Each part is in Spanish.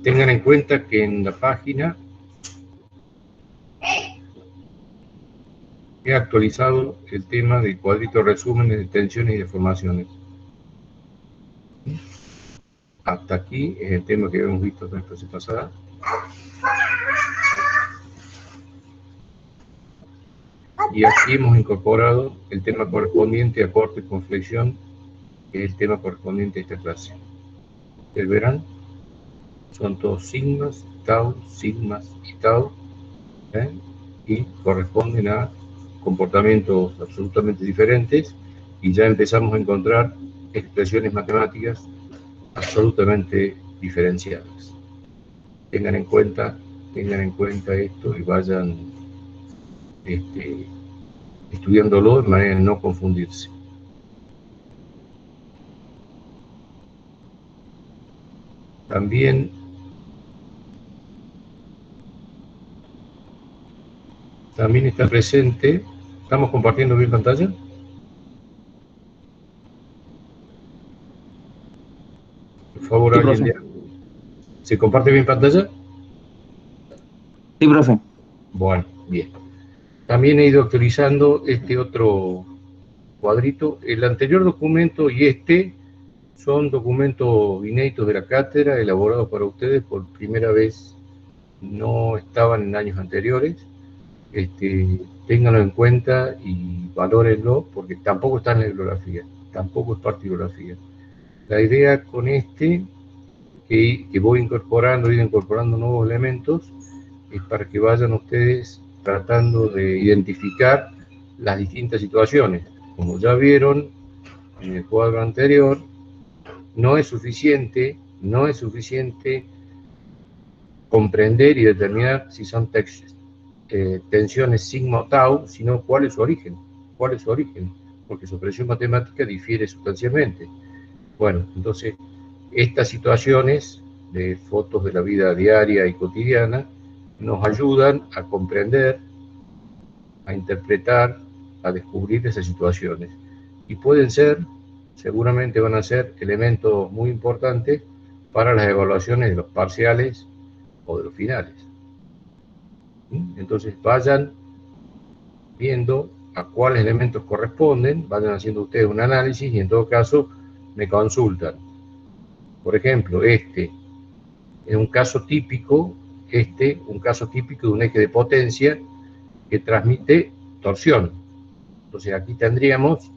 Tengan en cuenta que en la página he actualizado el tema del cuadrito de resúmenes de tensiones y deformaciones. Hasta aquí es el tema que habíamos visto en la clase pasada. Y aquí hemos incorporado el tema correspondiente a corte con flexión, que es el tema correspondiente a esta clase. Ustedes verán, son todos sigmas y tau, y corresponden a comportamientos absolutamente diferentes, y ya empezamos a encontrar expresiones matemáticas absolutamente diferenciadas. Tengan en cuenta esto y vayan estudiándolo de manera de no confundirse. También está presente. ¿Estamos compartiendo bien pantalla? Por favor, Sí, alguien profe. ¿Se comparte bien pantalla? Sí, profe. Bueno, bien. También he ido actualizando este otro cuadrito. El anterior documento y este son documentos inéditos de la cátedra, elaborados para ustedes por primera vez, no estaban en años anteriores. Ténganlo en cuenta y valórenlo, porque tampoco está en la bibliografía, tampoco es parte de la bibliografía. La idea con que voy incorporando, nuevos elementos, es para que vayan ustedes tratando de identificar las distintas situaciones. Como ya vieron en el cuadro anterior, no es suficiente comprender y determinar si son tensiones sigma o tau, sino cuál es su origen, porque su expresión matemática difiere sustancialmente. Bueno, entonces, estas situaciones de fotos de la vida diaria y cotidiana nos ayudan a comprender, a interpretar, a descubrir esas situaciones. Y seguramente van a ser elementos muy importantes para las evaluaciones de los parciales o de los finales. Entonces vayan viendo a cuáles elementos corresponden, vayan haciendo ustedes un análisis y en todo caso me consultan. Por ejemplo, es un caso típico de un eje de potencia que transmite torsión. Entonces aquí tendríamos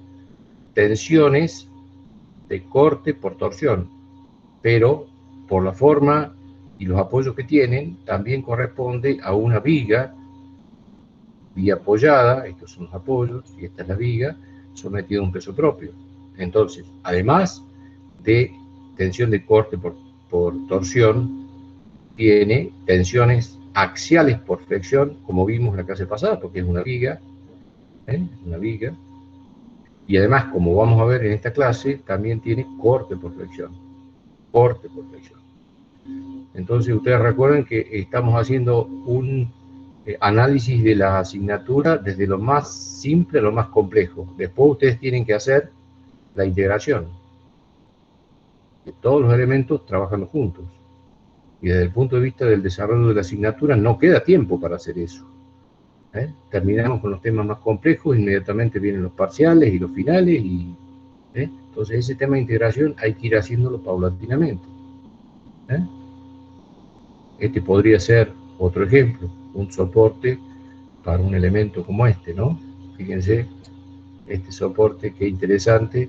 tensiones de corte por torsión, pero por la forma y los apoyos que tienen, también corresponde a una viga apoyada, estos son los apoyos y esta es la viga, sometida a un peso propio. Entonces, además de tensión de corte por torsión, tiene tensiones axiales por flexión, como vimos en la clase pasada, porque es una viga, y además, como vamos a ver en esta clase, también tiene corte por flexión. Entonces, ustedes recuerden que estamos haciendo un análisis de la asignatura desde lo más simple a lo más complejo. Después ustedes tienen que hacer la integración. Que todos los elementos trabajando juntos. Y desde el punto de vista del desarrollo de la asignatura no queda tiempo para hacer eso. Terminamos con los temas más complejos, inmediatamente vienen los parciales y los finales, entonces ese tema de integración hay que ir haciéndolo paulatinamente. Este podría ser otro ejemplo, un soporte para un elemento como este, ¿no? Fíjense, este soporte, qué interesante,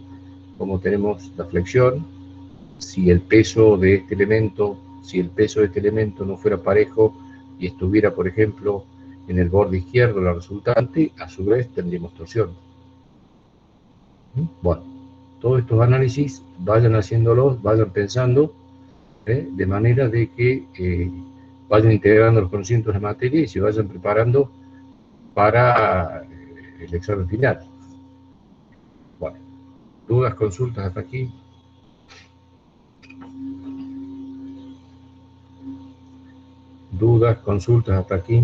como tenemos la flexión. Si el peso de este elemento no fuera parejo y estuviera, por ejemplo, en el borde izquierdo la resultante, a su vez tendríamos torsión. Bueno, todos estos análisis vayan haciéndolos, vayan pensando, de manera de que vayan integrando los conocimientos de materia y se vayan preparando para el examen final. Bueno, dudas, consultas hasta aquí. ¿Dudas, consultas hasta aquí?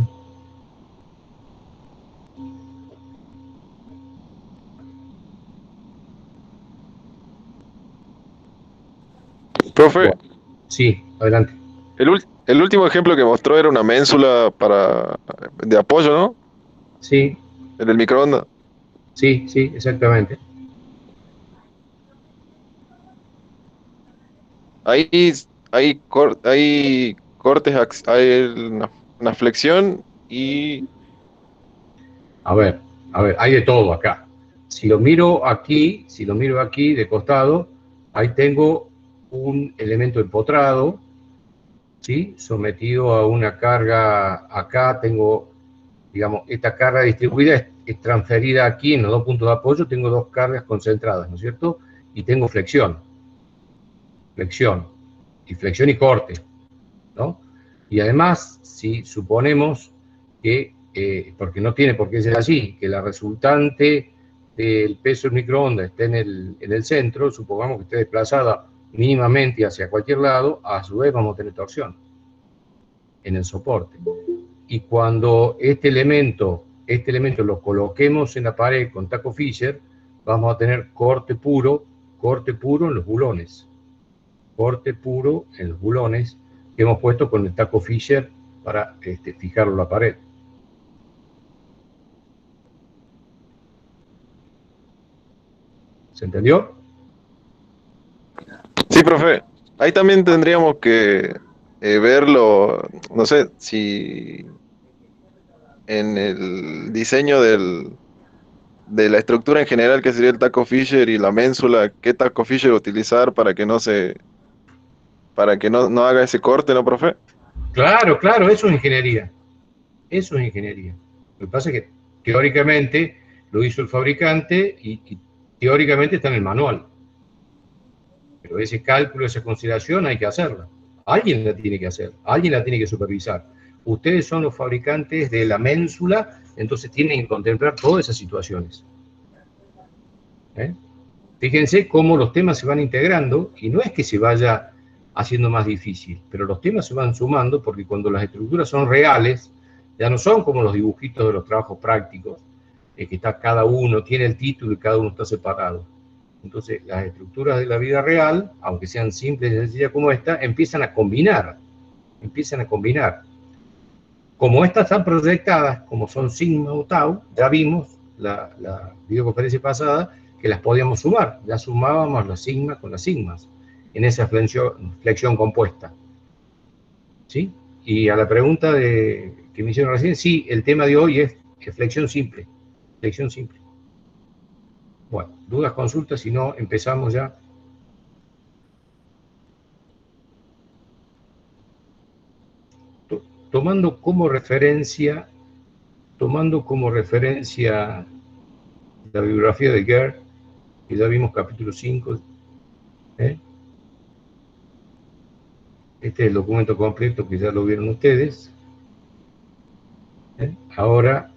Profe, Bueno, sí, adelante. el último ejemplo que mostró era una ménsula de apoyo, ¿no? Sí, En el microondas. sí, sí, exactamente. Ahí hay cortes, hay una flexión y... A ver, hay de todo acá. Si lo miro aquí de costado, ahí tengo un elemento empotrado, ¿sí? Sometido a una carga. Acá tengo, digamos, esta carga distribuida es transferida aquí en los dos puntos de apoyo, tengo dos cargas concentradas, ¿no es cierto? Y tengo flexión y corte, ¿no? Y además, si suponemos que, porque no tiene por qué ser así, que la resultante del peso del microondas esté en el centro, supongamos que esté desplazada mínimamente hacia cualquier lado, a su vez vamos a tener torsión en el soporte. Y cuando este elemento lo coloquemos en la pared con taco Fisher, vamos a tener corte puro en los bulones. Corte puro en los bulones que hemos puesto con el taco Fisher para fijarlo en la pared. ¿Se entendió? Sí, profe. Ahí también tendríamos que verlo, no sé, si en el diseño de la estructura en general, que sería el taco Fisher y la ménsula, qué taco Fisher utilizar para que no haga ese corte, ¿no, profe? Claro, claro, eso es ingeniería. Eso es ingeniería. Lo que pasa es que teóricamente lo hizo el fabricante y teóricamente está en el manual. Pero ese cálculo, esa consideración hay que hacerla. Alguien la tiene que hacer, alguien la tiene que supervisar. Ustedes son los fabricantes de la ménsula, entonces tienen que contemplar todas esas situaciones. ¿Eh? Fíjense cómo los temas se van integrando y no es que se vaya haciendo más difícil, pero los temas se van sumando porque cuando las estructuras son reales, ya no son como los dibujitos de los trabajos prácticos, que está cada uno, tiene el título y cada uno está separado. Entonces, las estructuras de la vida real, aunque sean simples y sencillas como esta, empiezan a combinar. Como estas están proyectadas, como son sigma o tau, ya vimos la videoconferencia pasada que las podíamos sumar. Ya sumábamos las sigmas con las sigmas en esa flexión compuesta. ¿Sí? Y a la pregunta que me hicieron recién, sí, el tema de hoy es flexión simple. Flexión simple. Bueno, dudas, consultas, si no, empezamos ya. Tomando como referencia la bibliografía de Gerd, que ya vimos capítulo 5, ¿eh? Este es el documento completo que ya lo vieron ustedes. Ahora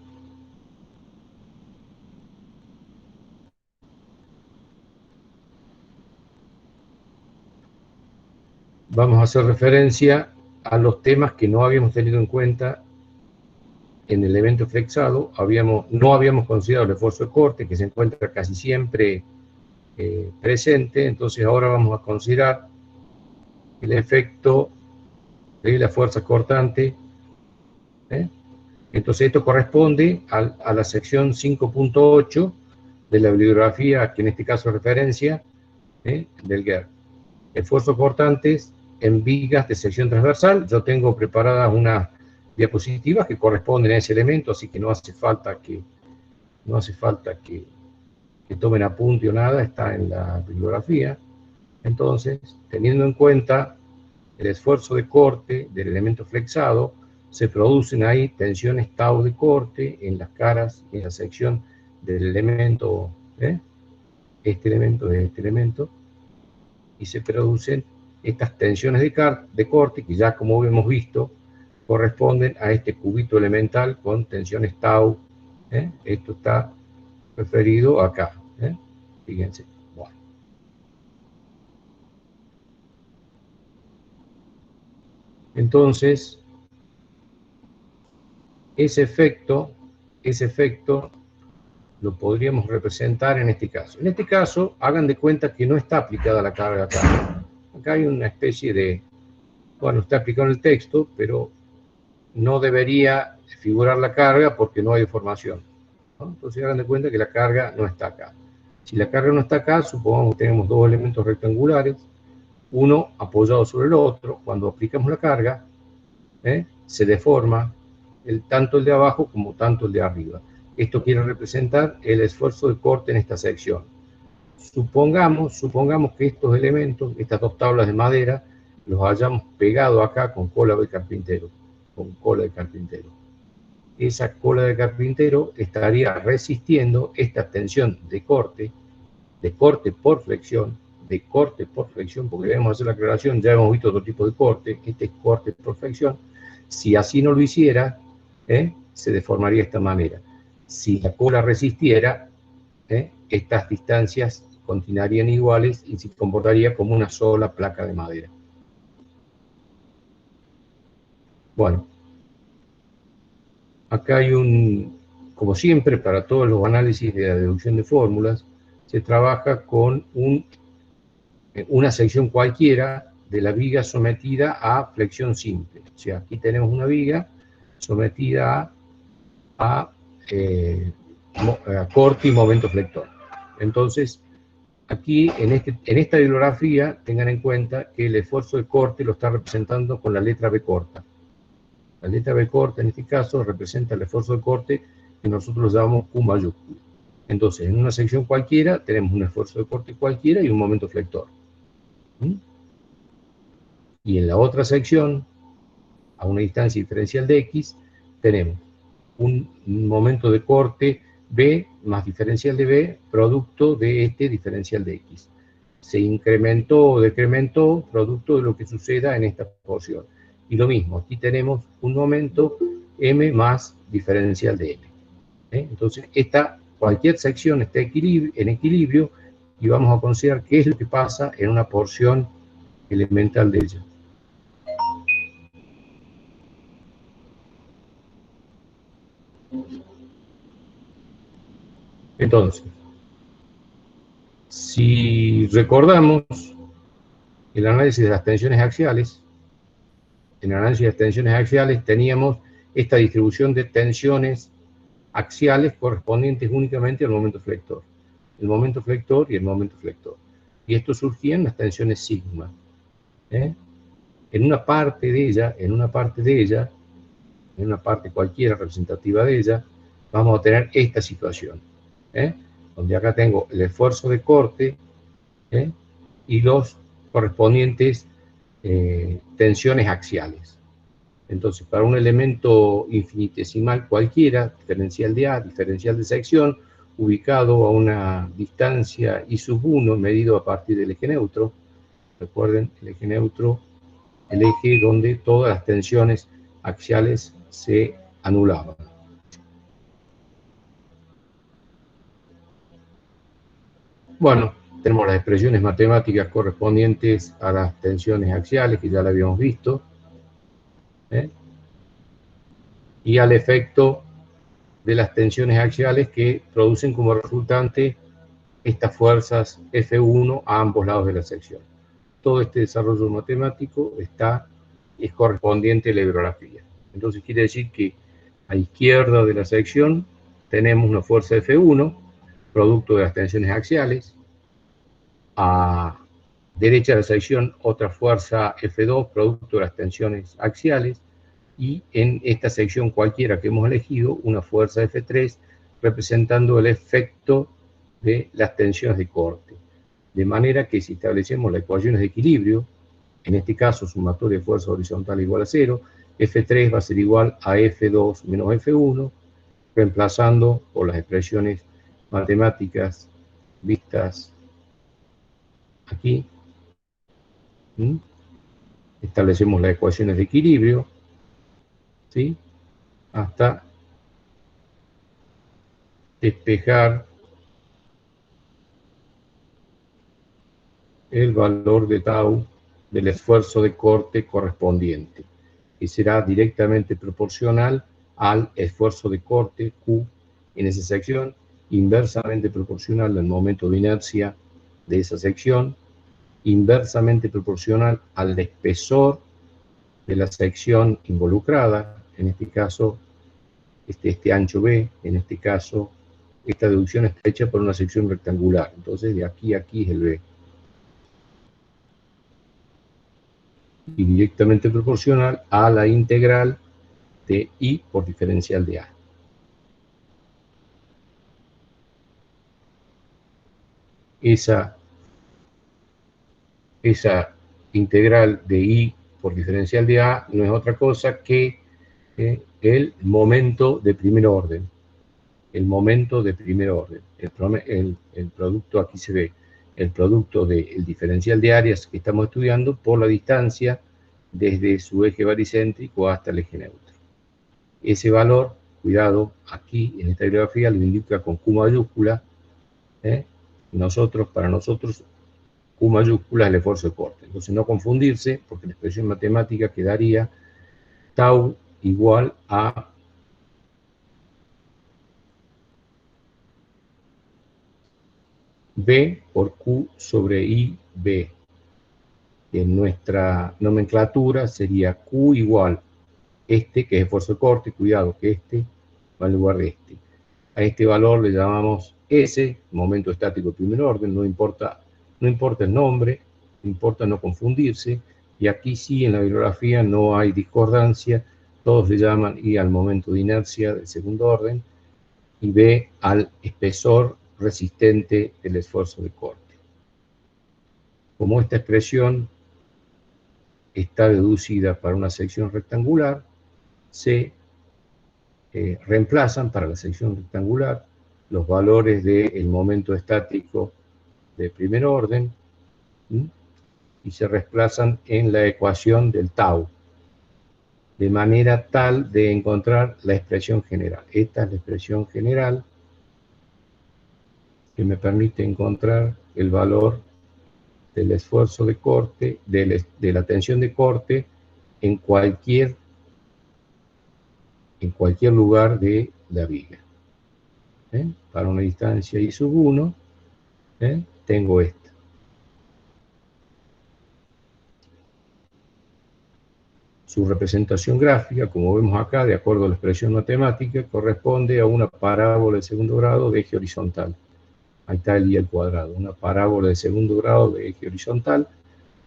vamos a hacer referencia a los temas que no habíamos tenido en cuenta en el evento flexado. No habíamos considerado el esfuerzo de corte, que se encuentra casi siempre presente. Entonces ahora vamos a considerar el efecto de la fuerza cortante. Entonces esto corresponde a la sección 5.8 de la bibliografía, que en este caso es referencia, del GER. Esfuerzos cortantes en vigas de sección transversal. Yo tengo preparadas unas diapositivas que corresponden a ese elemento, así que no hace falta que tomen apunte o nada, está en la bibliografía. Entonces, teniendo en cuenta el esfuerzo de corte del elemento flexado, se producen ahí tensiones tau de corte en las caras, en la sección del elemento, este elemento, y se producen estas tensiones de corte, que ya como hemos visto, corresponden a este cubito elemental con tensiones tau. Esto está referido acá. Fíjense. Bueno. Entonces, ese efecto lo podríamos representar en este caso. En este caso, hagan de cuenta que no está aplicada la carga acá. Acá hay una especie de, bueno, está aplicado en el texto, pero no debería figurar la carga porque no hay deformación, ¿no? Entonces hagan de cuenta que la carga no está acá. Si la carga no está acá, supongamos que tenemos dos elementos rectangulares, uno apoyado sobre el otro. Cuando aplicamos la carga, se deforma tanto el de abajo como tanto el de arriba. Esto quiere representar el esfuerzo de corte en esta sección. Supongamos que estos elementos, estas dos tablas de madera, los hayamos pegado acá con cola de carpintero. Esa cola de carpintero estaría resistiendo esta tensión de corte por flexión, porque debemos hacer la aclaración, ya hemos visto otro tipo de corte, este es corte por flexión. Si así no lo hiciera, se deformaría de esta manera. Si la cola resistiera, estas distancias continuarían iguales y se comportaría como una sola placa de madera. Bueno, acá hay como siempre, para todos los análisis de la deducción de fórmulas, se trabaja con una sección cualquiera de la viga sometida a flexión simple. O sea, aquí tenemos una viga sometida a corte y momento flector. Entonces, aquí en esta bibliografía tengan en cuenta que el esfuerzo de corte lo está representando con la letra B corta. La letra B corta en este caso representa el esfuerzo de corte que nosotros llamamos Q mayúsculo. Entonces, en una sección cualquiera tenemos un esfuerzo de corte cualquiera y un momento flector. Y en la otra sección, a una distancia diferencial de X, tenemos un momento de corte B más diferencial de B, producto de este diferencial de X. Se incrementó o decrementó producto de lo que suceda en esta porción. Y lo mismo, aquí tenemos un momento M más diferencial de M. Entonces, cualquier sección está en equilibrio y vamos a considerar qué es lo que pasa en una porción elemental de ella. Entonces, si recordamos el análisis de las tensiones axiales, en el análisis de las tensiones axiales teníamos esta distribución de tensiones axiales correspondientes únicamente al momento flector. El momento flector y el momento flector. Y esto surgía en las tensiones sigma. En una parte cualquiera representativa de ella, vamos a tener esta situación, donde acá tengo el esfuerzo de corte y los correspondientes tensiones axiales. Entonces, para un elemento infinitesimal cualquiera, diferencial de A, diferencial de sección, ubicado a una distancia I sub 1, medido a partir del eje neutro, recuerden, el eje neutro, el eje donde todas las tensiones axiales se anulaban. Bueno, tenemos las expresiones matemáticas correspondientes a las tensiones axiales, que ya la habíamos visto, y al efecto de las tensiones axiales que producen como resultante estas fuerzas F1 a ambos lados de la sección. Todo este desarrollo matemático es correspondiente a la bibliografía. Entonces quiere decir que a izquierda de la sección tenemos una fuerza F1, producto de las tensiones axiales. A derecha de la sección otra fuerza F2, producto de las tensiones axiales. Y en esta sección cualquiera que hemos elegido, una fuerza F3 representando el efecto de las tensiones de corte. De manera que si establecemos las ecuaciones de equilibrio, en este caso sumatoria de fuerza horizontal igual a 0, F3 va a ser igual a F2 menos F1, reemplazando por las expresiones matemáticas vistas aquí. Establecemos las ecuaciones de equilibrio, ¿sí? Hasta despejar el valor de tau del esfuerzo de corte correspondiente. que será directamente proporcional al esfuerzo de corte Q en esa sección, inversamente proporcional al momento de inercia de esa sección, inversamente proporcional al espesor de la sección involucrada, en este caso este ancho B, en este caso esta deducción está hecha por una sección rectangular, entonces de aquí a aquí es el B. Y directamente proporcional a la integral de I por diferencial de A. Esa integral de I por diferencial de A no es otra cosa que el momento de primer orden. El momento de primer orden. El producto, aquí se ve, el producto del diferencial de áreas que estamos estudiando por la distancia desde su eje baricéntrico hasta el eje neutro. Ese valor, cuidado, aquí en esta bibliografía lo indica con Q mayúscula. Para nosotros, Q mayúscula es el esfuerzo de corte. Entonces no confundirse, porque la expresión matemática quedaría tau igual a B por Q sobre IB. En nuestra nomenclatura sería Q igual que es esfuerzo de corte, cuidado que va en lugar de este. A este valor le llamamos S, momento estático de primer orden, no importa el nombre, importa no confundirse, y aquí sí en la bibliografía no hay discordancia, todos le llaman I al momento de inercia del segundo orden, y B al espesor resistente del esfuerzo de corte. Como esta expresión está deducida para una sección rectangular, se reemplazan para la sección rectangular los valores del momento estático de primer orden y se reemplazan en la ecuación del tau, de manera tal de encontrar la expresión general. Esta es la expresión general que me permite encontrar el valor del esfuerzo de corte, de la tensión de corte en cualquier lugar de la viga. Para una distancia I sub 1, tengo esta. Su representación gráfica, como vemos acá, de acuerdo a la expresión matemática, corresponde a una parábola de segundo grado de eje horizontal. Ahí está el I al cuadrado, una parábola de segundo grado de eje horizontal,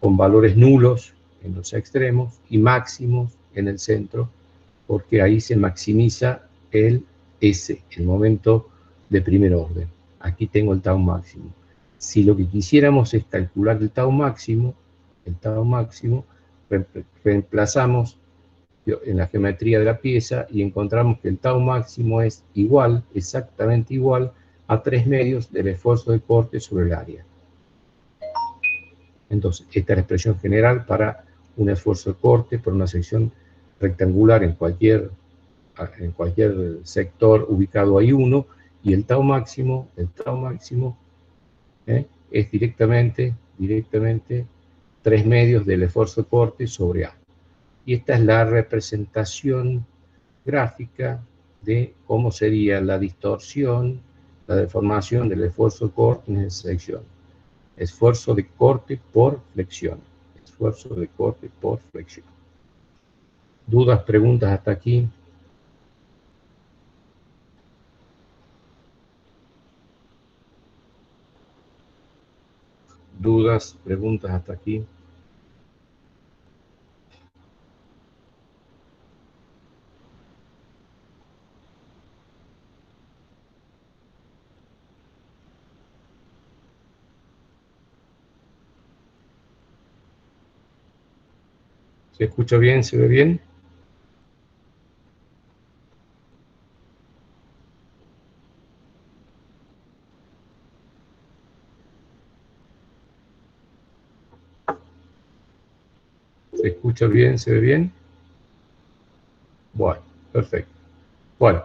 con valores nulos en los extremos y máximos en el centro, porque ahí se maximiza el S, el momento de primer orden. Aquí tengo el tau máximo. Si lo que quisiéramos es calcular el tau máximo, reemplazamos en la geometría de la pieza y encontramos que el tau máximo es igual, exactamente igual, a 3/2 del esfuerzo de corte sobre el área. Entonces, esta es la expresión general para un esfuerzo de corte por una sección rectangular en cualquier sector ubicado a I1, y el tau máximo es directamente 3/2 del esfuerzo de corte sobre A. Y esta es la representación gráfica de cómo sería la distorsión, la deformación del esfuerzo de corte en esa sección. Esfuerzo de corte por flexión. Esfuerzo de corte por flexión. ¿Dudas, preguntas hasta aquí? ¿Dudas, preguntas hasta aquí? ¿Se escucha bien? ¿Se ve bien? ¿Se escucha bien? ¿Se ve bien? Bueno, perfecto. Bueno,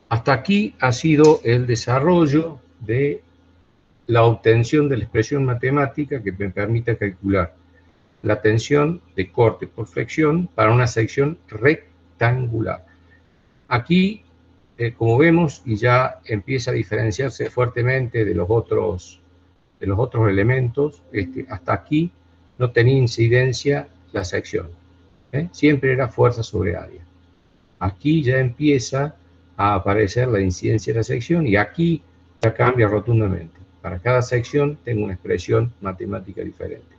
hasta aquí ha sido el desarrollo de la obtención de la expresión matemática que me permite calcular la tensión de corte por flexión para una sección rectangular. Aquí, como vemos, y ya empieza a diferenciarse fuertemente de los otros elementos, hasta aquí no tenía incidencia la sección, siempre era fuerza sobre área. Aquí ya empieza a aparecer la incidencia de la sección y aquí ya cambia rotundamente. Para cada sección tengo una expresión matemática diferente.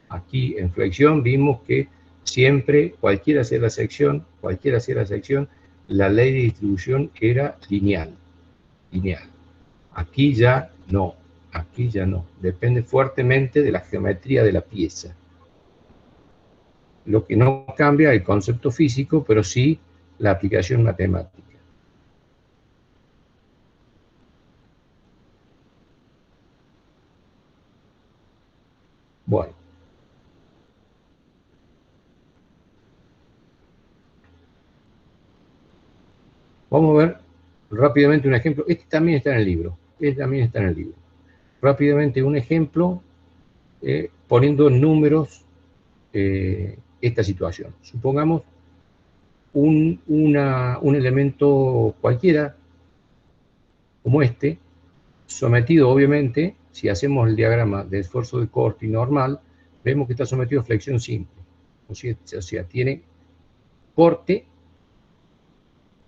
Aquí en flexión vimos que siempre, cualquiera sea la sección, la ley de distribución era lineal. Aquí ya no. Depende fuertemente de la geometría de la pieza. Lo que no cambia el concepto físico, pero sí la aplicación matemática. Bueno. Vamos a ver rápidamente un ejemplo. Este también está en el libro. Rápidamente un ejemplo poniendo en números esta situación. Supongamos un elemento cualquiera, como este, sometido obviamente, si hacemos el diagrama de esfuerzo de corte y normal, vemos que está sometido a flexión simple. O sea, tiene corte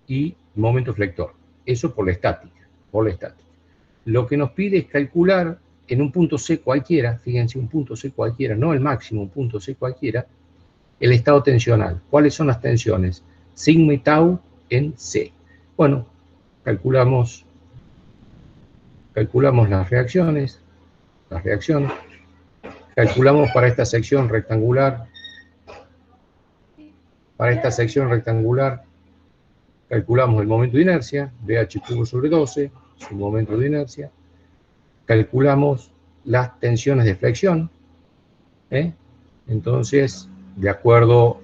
y momento flector. Eso por la estática. Lo que nos pide es calcular en un punto C cualquiera, fíjense, un punto C cualquiera, no el máximo, un punto C cualquiera, el estado tensional. ¿Cuáles son las tensiones? Sigma y tau en C. Bueno, calculamos las reacciones, calculamos para esta sección rectangular, calculamos el momento de inercia, BH cubo sobre 12, su momento de inercia, calculamos las tensiones de flexión, entonces, de acuerdo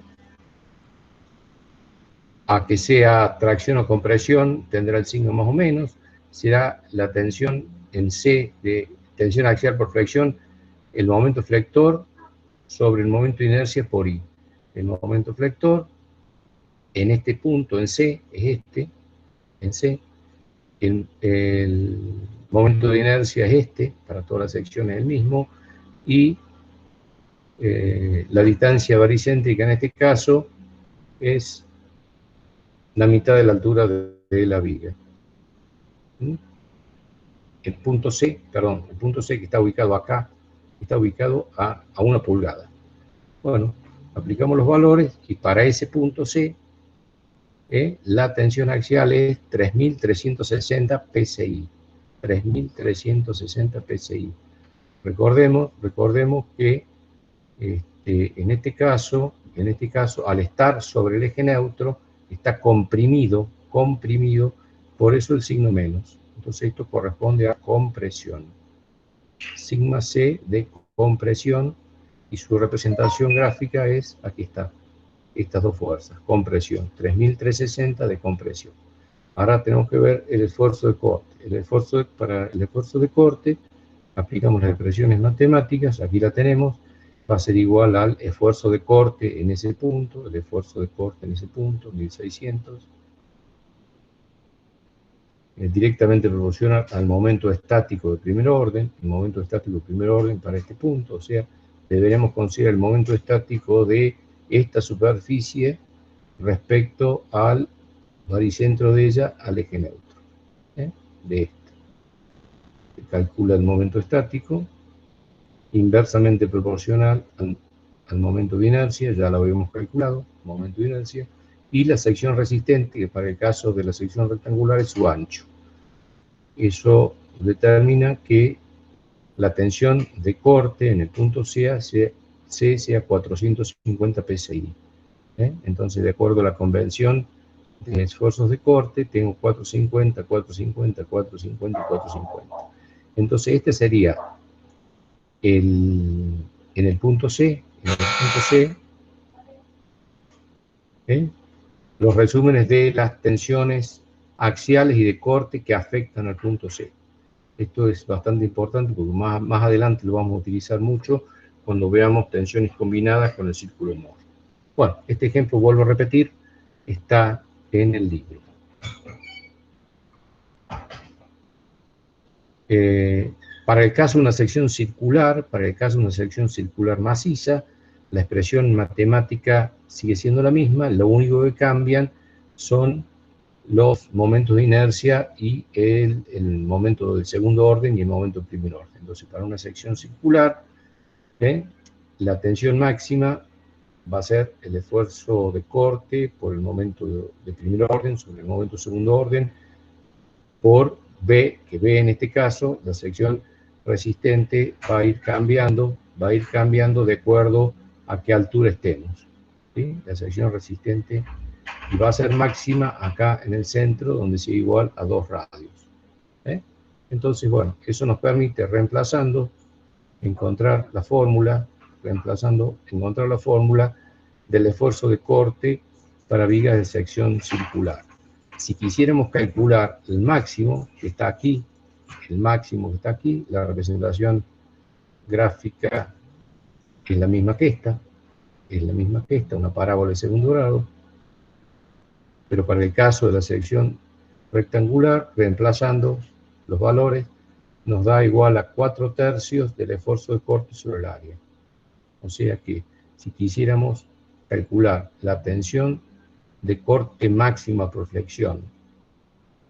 a que sea tracción o compresión, tendrá el signo más o menos, será la tensión en C de tensión axial por flexión, el momento flector sobre el momento de inercia por I. El momento flector en este punto, en C, es en C, el momento de inercia es para todas las secciones el mismo, y la distancia baricéntrica en este caso es la mitad de la altura de la viga. El punto C que está ubicado acá, está ubicado a 1 pulgada. Bueno, aplicamos los valores y para ese punto C, la tensión axial es 3.360 PSI. 3.360 PSI. Recordemos que en este caso, al estar sobre el eje neutro, está comprimido, por eso el signo menos. Entonces esto corresponde a compresión. Sigma C de compresión, y su representación gráfica es, aquí está, estas dos fuerzas, compresión, 3.360 de compresión. Ahora tenemos que ver el esfuerzo de corte. Para el esfuerzo de corte, aplicamos las expresiones matemáticas, aquí la tenemos, va a ser igual al esfuerzo de corte en ese punto, 1600, directamente proporciona al momento estático de primer orden, para este punto, o sea, deberíamos considerar el momento estático de esta superficie respecto al baricentro de ella, al eje neutro, de este. Se calcula el momento estático, inversamente proporcional al momento de inercia, ya lo habíamos calculado, momento de inercia, y la sección resistente, que para el caso de la sección rectangular es su ancho. Eso determina que la tensión de corte en el punto C sea 450 PSI. Entonces, de acuerdo a la convención de esfuerzos de corte, tengo 450, 450, 450 y 450. Entonces, este sería en el punto C, los resúmenes de las tensiones axiales y de corte que afectan al punto C. Esto es bastante importante porque más adelante lo vamos a utilizar mucho cuando veamos tensiones combinadas con el círculo Mohr. Bueno, este ejemplo, vuelvo a repetir, está en el libro. Para el caso de una sección circular, maciza, la expresión matemática sigue siendo la misma, lo único que cambian son los momentos de inercia y el momento del segundo orden y el momento del primer orden. Entonces, para una sección circular, la tensión máxima va a ser el esfuerzo de corte por el momento de primer orden sobre el momento de segundo orden, por B, que B en este caso, la sección resistente va a ir cambiando de acuerdo a qué altura estemos, ¿sí? La sección resistente, y va a ser máxima acá en el centro, donde sea igual a 2 radios. Entonces, bueno, eso nos permite, encontrar la fórmula del esfuerzo de corte para vigas de sección circular. Si quisiéramos calcular el máximo que está aquí, la representación gráfica es la misma que esta, una parábola de segundo grado, pero para el caso de la sección rectangular, reemplazando los valores, nos da igual a 4/3 del esfuerzo de corte sobre el área. O sea que si quisiéramos calcular la tensión de corte máxima por flexión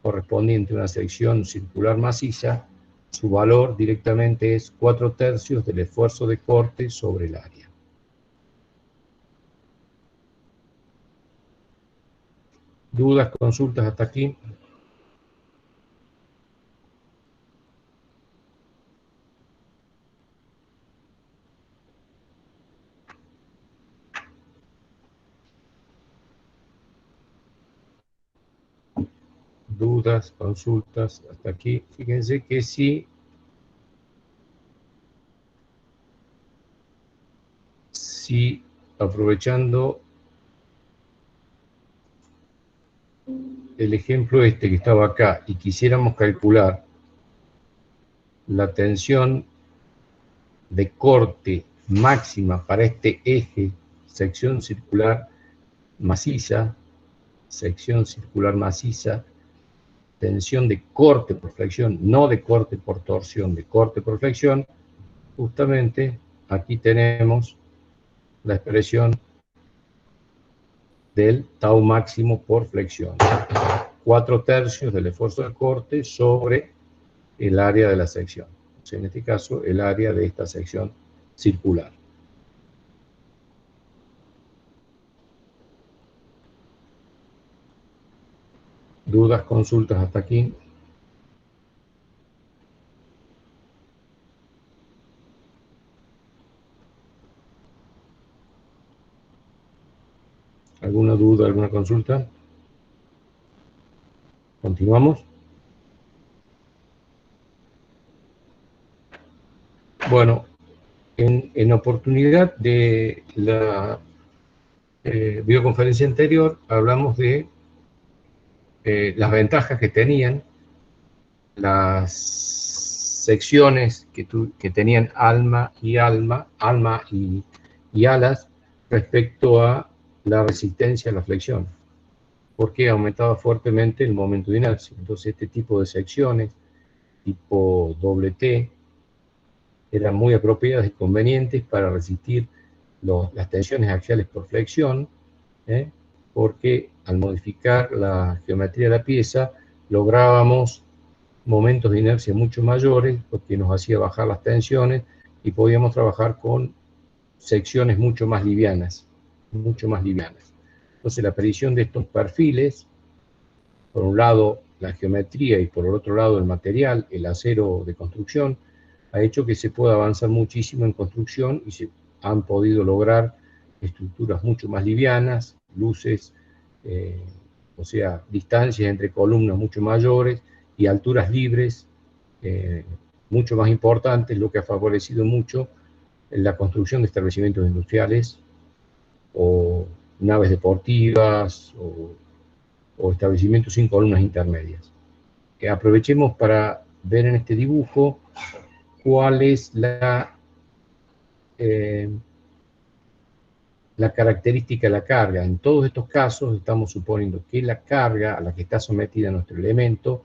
correspondiente a una sección circular maciza, su valor directamente es 4/3 del esfuerzo de corte sobre el área. ¿Dudas, consultas hasta aquí? Dudas, consultas, hasta aquí. Fíjense que si aprovechando el ejemplo que estaba acá y quisiéramos calcular la tensión de corte máxima para este eje, sección circular maciza, tensión de corte por flexión, no de corte por torsión, de corte por flexión, justamente aquí tenemos la expresión del tau máximo por flexión. 4/3 del esfuerzo de corte sobre el área de la sección. O sea, en este caso, el área de esta sección circular. ¿Dudas, consultas hasta aquí? ¿Alguna duda, alguna consulta? ¿Continuamos? Bueno, en oportunidad de la videoconferencia anterior, hablamos de las ventajas que tenían las secciones que tenían alma y alas respecto a la resistencia a la flexión, porque aumentaba fuertemente el momento de inercia. Entonces, este tipo de secciones, tipo doble T, eran muy apropiadas y convenientes para resistir las tensiones axiales por flexión, porque al modificar la geometría de la pieza, lográbamos momentos de inercia mucho mayores, porque nos hacía bajar las tensiones y podíamos trabajar con secciones mucho más livianas. Entonces, la aparición de estos perfiles, por un lado la geometría y por el otro lado el material, el acero de construcción, ha hecho que se pueda avanzar muchísimo en construcción y se han podido lograr estructuras mucho más livianas, luces, o sea, distancias entre columnas mucho mayores y alturas libres mucho más importantes, lo que ha favorecido mucho la construcción de establecimientos industriales o naves deportivas o establecimientos sin columnas intermedias. Aprovechemos para ver en este dibujo cuál es la la característica de la carga. En todos estos casos estamos suponiendo que la carga a la que está sometida nuestro elemento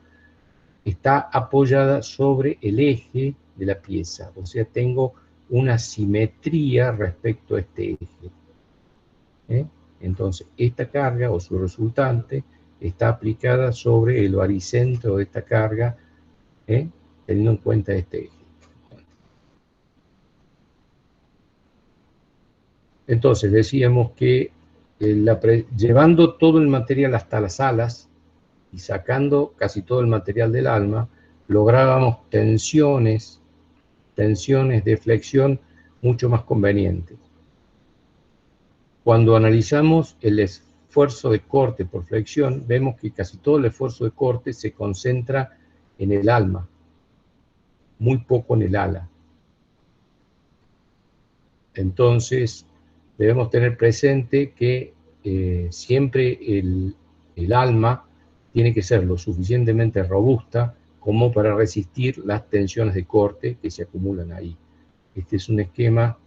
está apoyada sobre el eje de la pieza, o sea, tengo una simetría respecto a este eje. Entonces, esta carga o su resultante está aplicada sobre el baricentro de esta carga, teniendo en cuenta este eje. Entonces, decíamos que llevando todo el material hasta las alas y sacando casi todo el material del alma, lográbamos tensiones de flexión mucho más convenientes. Cuando analizamos el esfuerzo de corte por flexión, vemos que casi todo el esfuerzo de corte se concentra en el alma, muy poco en el ala. Entonces, debemos tener presente que siempre el alma tiene que ser lo suficientemente robusta como para resistir las tensiones de corte que se acumulan ahí. Este es un esquema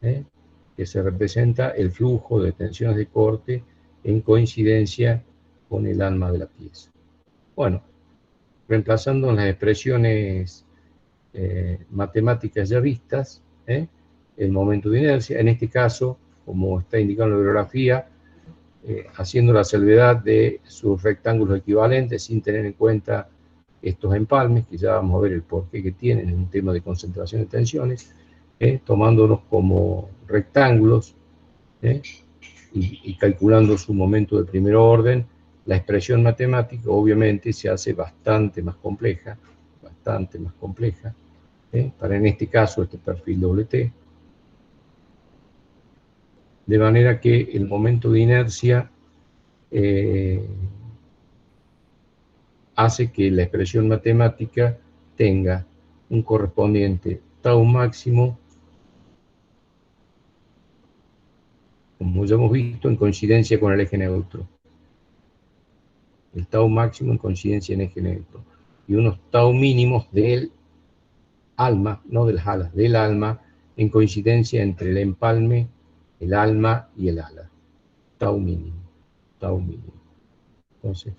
que se representa el flujo de tensiones de corte en coincidencia con el alma de la pieza. Bueno, reemplazando las expresiones matemáticas ya vistas, el momento de inercia, en este caso, como está indicando la bibliografía, haciendo la salvedad de sus rectángulos equivalentes sin tener en cuenta estos empalmes, que ya vamos a ver el porqué que tienen en un tema de concentración de tensiones, tomándolos como rectángulos y calculando su momento de primer orden, la expresión matemática obviamente se hace bastante más compleja, para en este caso este perfil WT, de manera que el momento de inercia hace que la expresión matemática tenga un correspondiente tau máximo, como ya hemos visto, en coincidencia con el eje neutro. El tau máximo en coincidencia en eje neutro. Y unos tau mínimos del alma, no de las alas, del alma, en coincidencia entre el empalme, el alma y el ala. Tau mínimo. Entonces,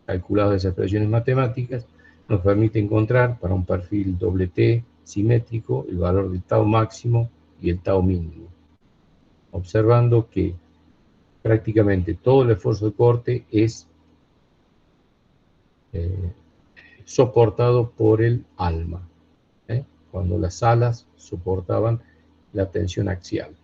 calculadas esas expresiones matemáticas, nos permite encontrar para un perfil WT simétrico el valor del tau máximo y el tau mínimo, observando que prácticamente todo el esfuerzo de corte es soportado por el alma, cuando las alas soportaban la tensión axial.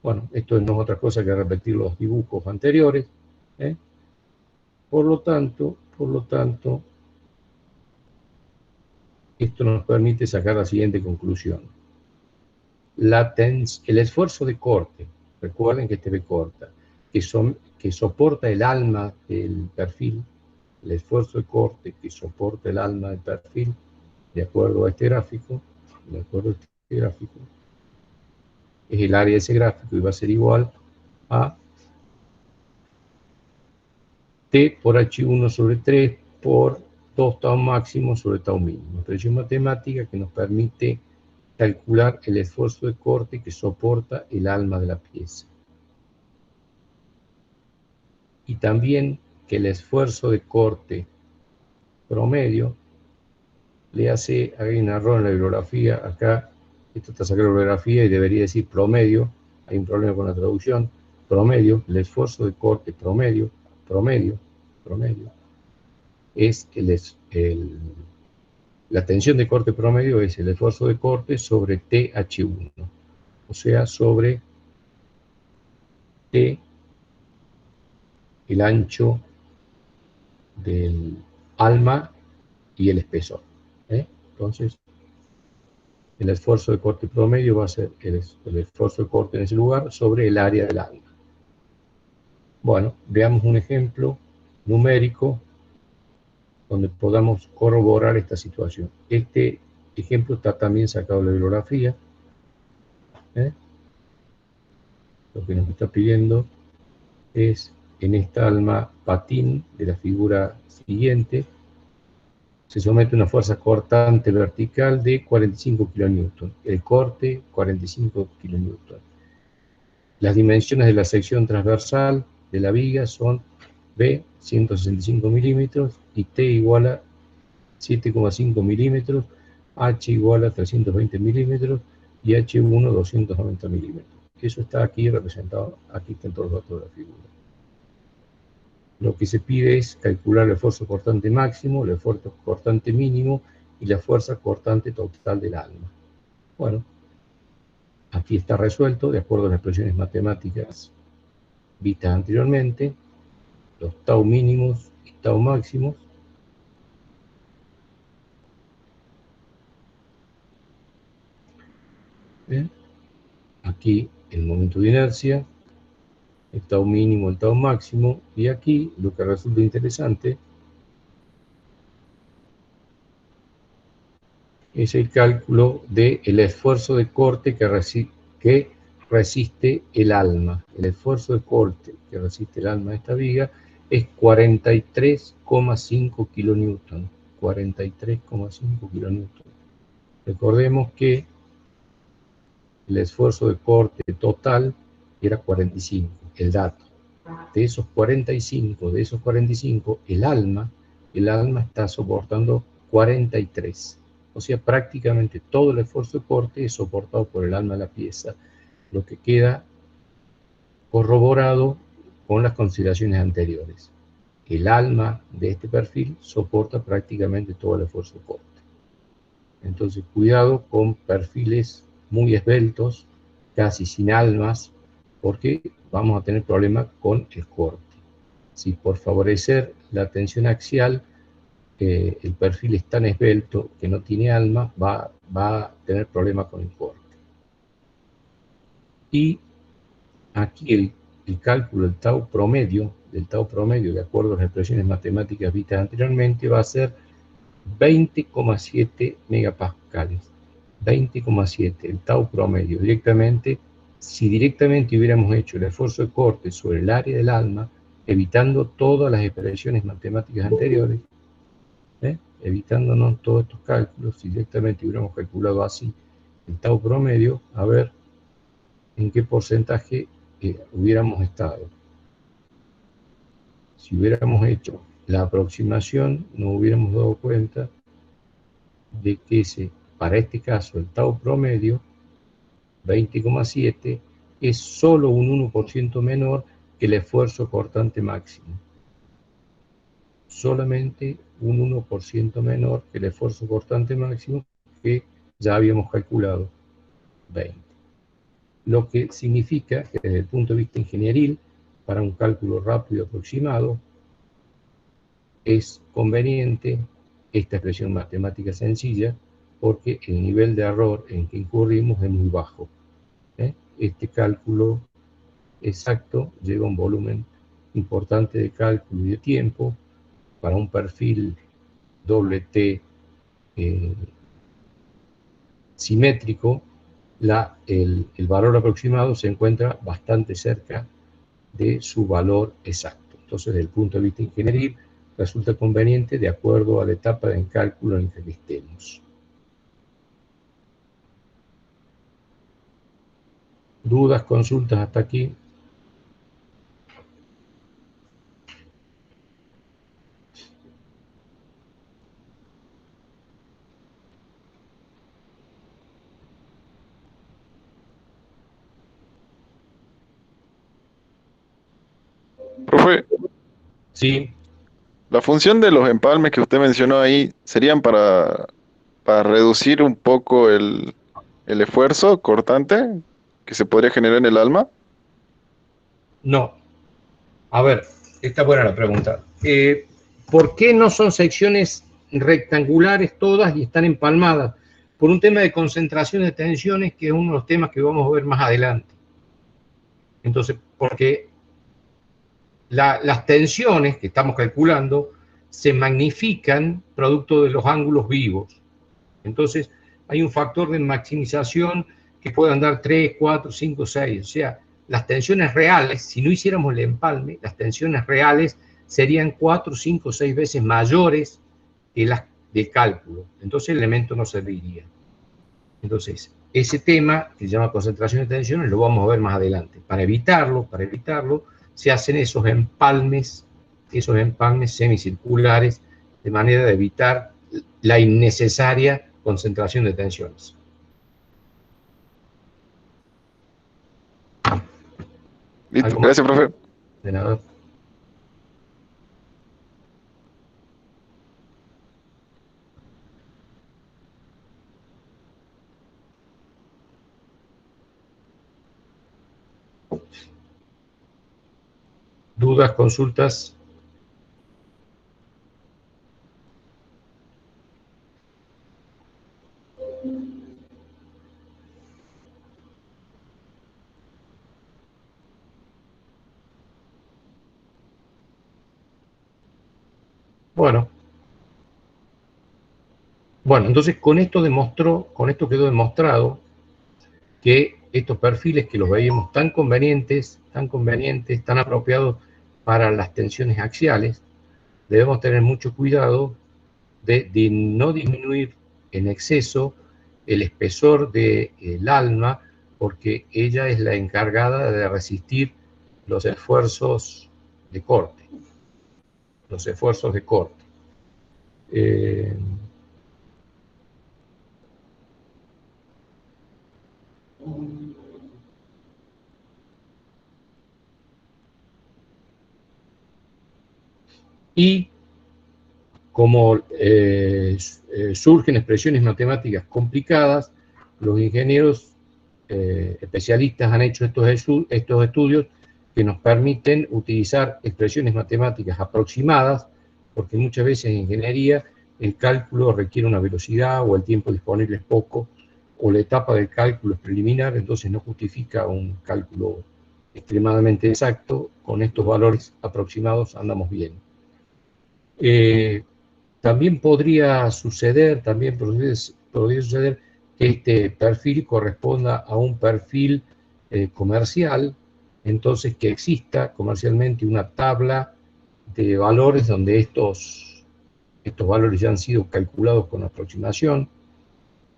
Bueno, esto no es otra cosa que repetir los dibujos anteriores. Por lo tanto, esto nos permite sacar la siguiente conclusión. El esfuerzo de corte, recuerden que este B corta, que soporta el alma del perfil, el esfuerzo de corte que soporta el alma del perfil, de acuerdo a este gráfico, es el área de ese gráfico y va a ser igual a T por H1 sobre 3 por 2 tau máximo sobre tau mínimo. Expresión matemática que nos permite calcular el esfuerzo de corte que soporta el alma de la pieza. Y también que el esfuerzo de corte promedio le hace, hay un error en la bibliografía, acá, esto está sacado de la bibliografía y debería decir promedio, hay un problema con la traducción, promedio, el esfuerzo de corte promedio, es la tensión de corte promedio es el esfuerzo de corte sobre TH1, o sea, sobre T, el ancho del alma y el espesor. Entonces, el esfuerzo de corte promedio va a ser el esfuerzo de corte en ese lugar sobre el área del alma. Bueno, veamos un ejemplo numérico donde podamos corroborar esta situación. Este ejemplo está también sacado de la bibliografía. Lo que nos está pidiendo es en esta alma patín de la figura siguiente, se somete a una fuerza cortante vertical de 45 kN. El corte, 45 kN. Las dimensiones de la sección transversal de la viga son B, 165 milímetros, y T igual a 7,5 milímetros, H igual a 320 milímetros, y H1 290 milímetros. Eso está aquí representado, aquí están todos los datos de la figura. Lo que se pide es calcular el esfuerzo cortante máximo, el esfuerzo cortante mínimo y la fuerza cortante total del alma. Bueno, aquí está resuelto de acuerdo a las expresiones matemáticas vistas anteriormente, los tau mínimos y tau máximos. ¿Bien? Aquí el momento de inercia, el tau mínimo, el tau máximo, y aquí lo que resulta interesante es el cálculo del esfuerzo de corte que resiste el alma. El esfuerzo de corte que resiste el alma de esta viga es 43,5 kN. 43,5 kN. Recordemos que el esfuerzo de corte total era 45, el dato. De esos 45, el alma está soportando 43. O sea, prácticamente todo el esfuerzo de corte es soportado por el alma de la pieza, lo que queda corroborado con las consideraciones anteriores. El alma de este perfil soporta prácticamente todo el esfuerzo de corte. Entonces, cuidado con perfiles muy esbeltos, casi sin almas, porque vamos a tener problemas con el corte. Si por favorecer la tensión axial, el perfil es tan esbelto que no tiene alma, va a tener problemas con el corte. Y aquí el cálculo del tau promedio, de acuerdo a las expresiones matemáticas vistas anteriormente, va a ser 20,7 megapascales. 20,7, el tau promedio. Si directamente hubiéramos hecho el esfuerzo de corte sobre el área del alma, evitando todas las expresiones matemáticas anteriores, evitándonos todos estos cálculos, si directamente hubiéramos calculado así el tau promedio, a ver en qué porcentaje hubiéramos estado. Si hubiéramos hecho la aproximación, nos hubiéramos dado cuenta de que para este caso el tau promedio, 20,7, es solo un 1% menor que el esfuerzo cortante máximo. Solamente un 1% menor que el esfuerzo cortante máximo que ya habíamos calculado, 20. Lo que significa que desde el punto de vista ingenieril, para un cálculo rápido aproximado, es conveniente esta expresión matemática sencilla, porque el nivel de error en que incurrimos es muy bajo. Este cálculo exacto lleva un volumen importante de cálculo y de tiempo. Para un perfil doble T simétrico, el valor aproximado se encuentra bastante cerca de su valor exacto. Entonces, desde el punto de vista ingenieril, resulta conveniente de acuerdo a la etapa de cálculo en la que estemos. ¿Dudas, consultas hasta aquí? Profe, Sí. la función de los empalmes que usted mencionó ahí serían para reducir un poco el esfuerzo cortante que se podría generar en el alma. No. A ver, está buena la pregunta. ¿Por qué no son secciones rectangulares todas y están empalmadas? Por un tema de concentración de tensiones, que es uno de los temas que vamos a ver más adelante. Entonces, porque las tensiones que estamos calculando se magnifican producto de los ángulos vivos. Entonces, hay un factor de maximización que puede andar 3, 4, 5, 6. O sea, las tensiones reales, si no hiciéramos el empalme, las tensiones reales serían 4, 5, 6 veces mayores que las de cálculo. Entonces el elemento no serviría. Entonces, ese tema, que se llama concentración de tensiones, lo vamos a ver más adelante. Para evitarlo, se hacen esos empalmes semicirculares, de manera de evitar la innecesaria concentración de tensiones. Listo, gracias, profe. De nada. ¿Dudas, consultas? Bueno, entonces con esto quedó demostrado que estos perfiles que los veíamos tan convenientes, tan apropiados para las tensiones axiales, debemos tener mucho cuidado de no disminuir en exceso el espesor del alma, porque ella es la encargada de resistir los esfuerzos de corte. Y como surgen expresiones matemáticas complicadas, los ingenieros especialistas han hecho estos estudios que nos permiten utilizar expresiones matemáticas aproximadas, porque muchas veces en ingeniería el cálculo requiere una velocidad o el tiempo disponible es poco, o la etapa del cálculo es preliminar, entonces no justifica un cálculo extremadamente exacto. Con estos valores aproximados andamos bien. También podría suceder que este perfil corresponda a un perfil comercial, entonces que exista comercialmente una tabla de valores donde estos valores ya han sido calculados con aproximación,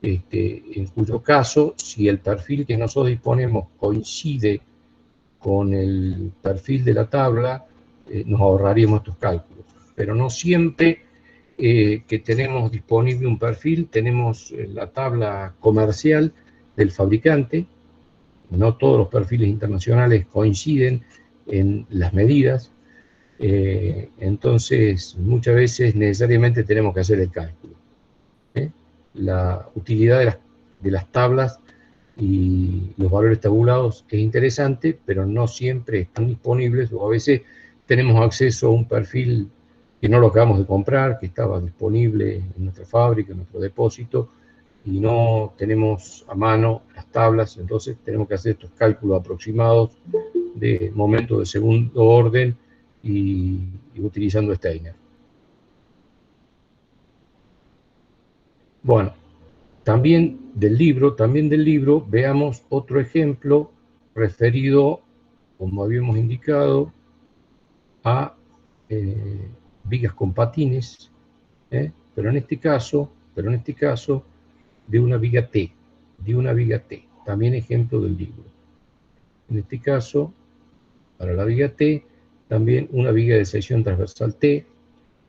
en cuyo caso, si el perfil que nosotros disponemos coincide con el perfil de la tabla, nos ahorraríamos estos cálculos. Pero no siempre que tenemos disponible un perfil, tenemos la tabla comercial del fabricante. No todos los perfiles internacionales coinciden en las medidas, entonces muchas veces necesariamente tenemos que hacer el cálculo. La utilidad de las tablas y los valores tabulados es interesante, pero no siempre están disponibles, o a veces tenemos acceso a un perfil que no lo acabamos de comprar, que estaba disponible en nuestra fábrica, en nuestro depósito, y no tenemos a mano las tablas, entonces tenemos que hacer estos cálculos aproximados de momentos de segundo orden y utilizando Steiner. Bueno, también del libro veamos otro ejemplo referido, como habíamos indicado, a vigas con patines, pero en este caso de una viga T, también ejemplo del libro. En este caso, para la viga T, también una viga de sección transversal T,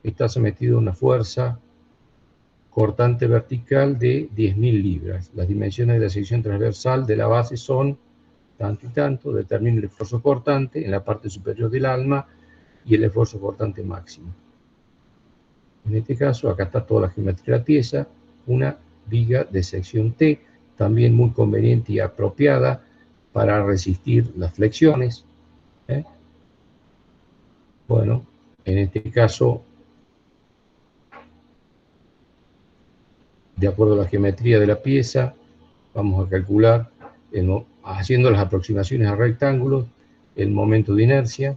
está sometida a una fuerza cortante vertical de 10.000 libras. Las dimensiones de la sección transversal de la base son tanto y tanto, determina el esfuerzo cortante en la parte superior del alma y el esfuerzo cortante máximo. En este caso, acá está toda la geometría de la pieza, una viga de sección T, también muy conveniente y apropiada para resistir las flexiones. Bueno, en este caso, de acuerdo a la geometría de la pieza, vamos a calcular, haciendo las aproximaciones a rectángulos, el momento de inercia,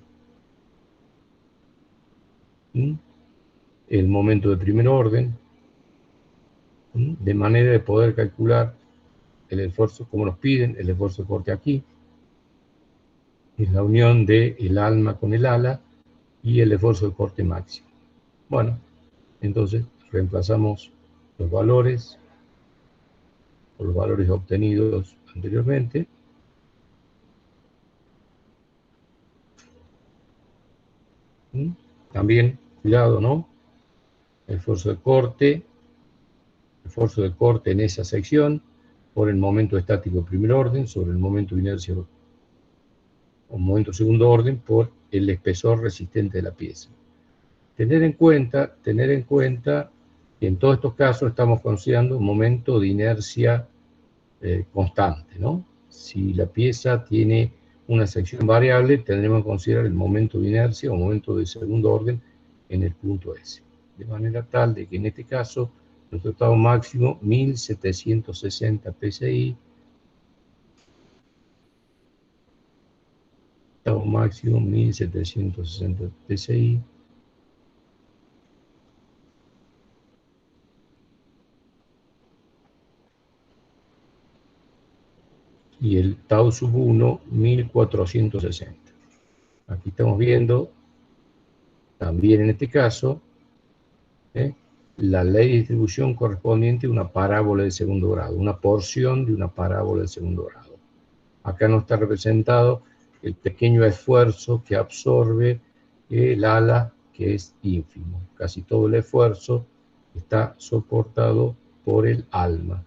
el momento de primer orden, de manera de poder calcular el esfuerzo, como nos piden, el esfuerzo de corte aquí. es la unión del alma con el ala y el esfuerzo de corte máximo. Bueno, entonces reemplazamos los valores por los valores obtenidos anteriormente. También, cuidado, ¿no? El esfuerzo de corte en esa sección por el momento estático de primer orden sobre el momento de inercia o momento de segundo orden por el espesor resistente de la pieza. Tener en cuenta que en todos estos casos estamos considerando un momento de inercia constante, ¿no? Si la pieza tiene una sección variable, tendremos que considerar el momento de inercia o momento de segundo orden en el punto S. De manera tal de que en este caso, nuestro estado máximo, 1760 psi, estado máximo, 1760 psi, y el tau sub 1, 1460. Aquí estamos viendo, también en este caso, la ley de distribución correspondiente a una parábola de segundo grado, una porción de una parábola de segundo grado. Acá no está representado el pequeño esfuerzo que absorbe el ala, que es ínfimo. Casi todo el esfuerzo está soportado por el alma,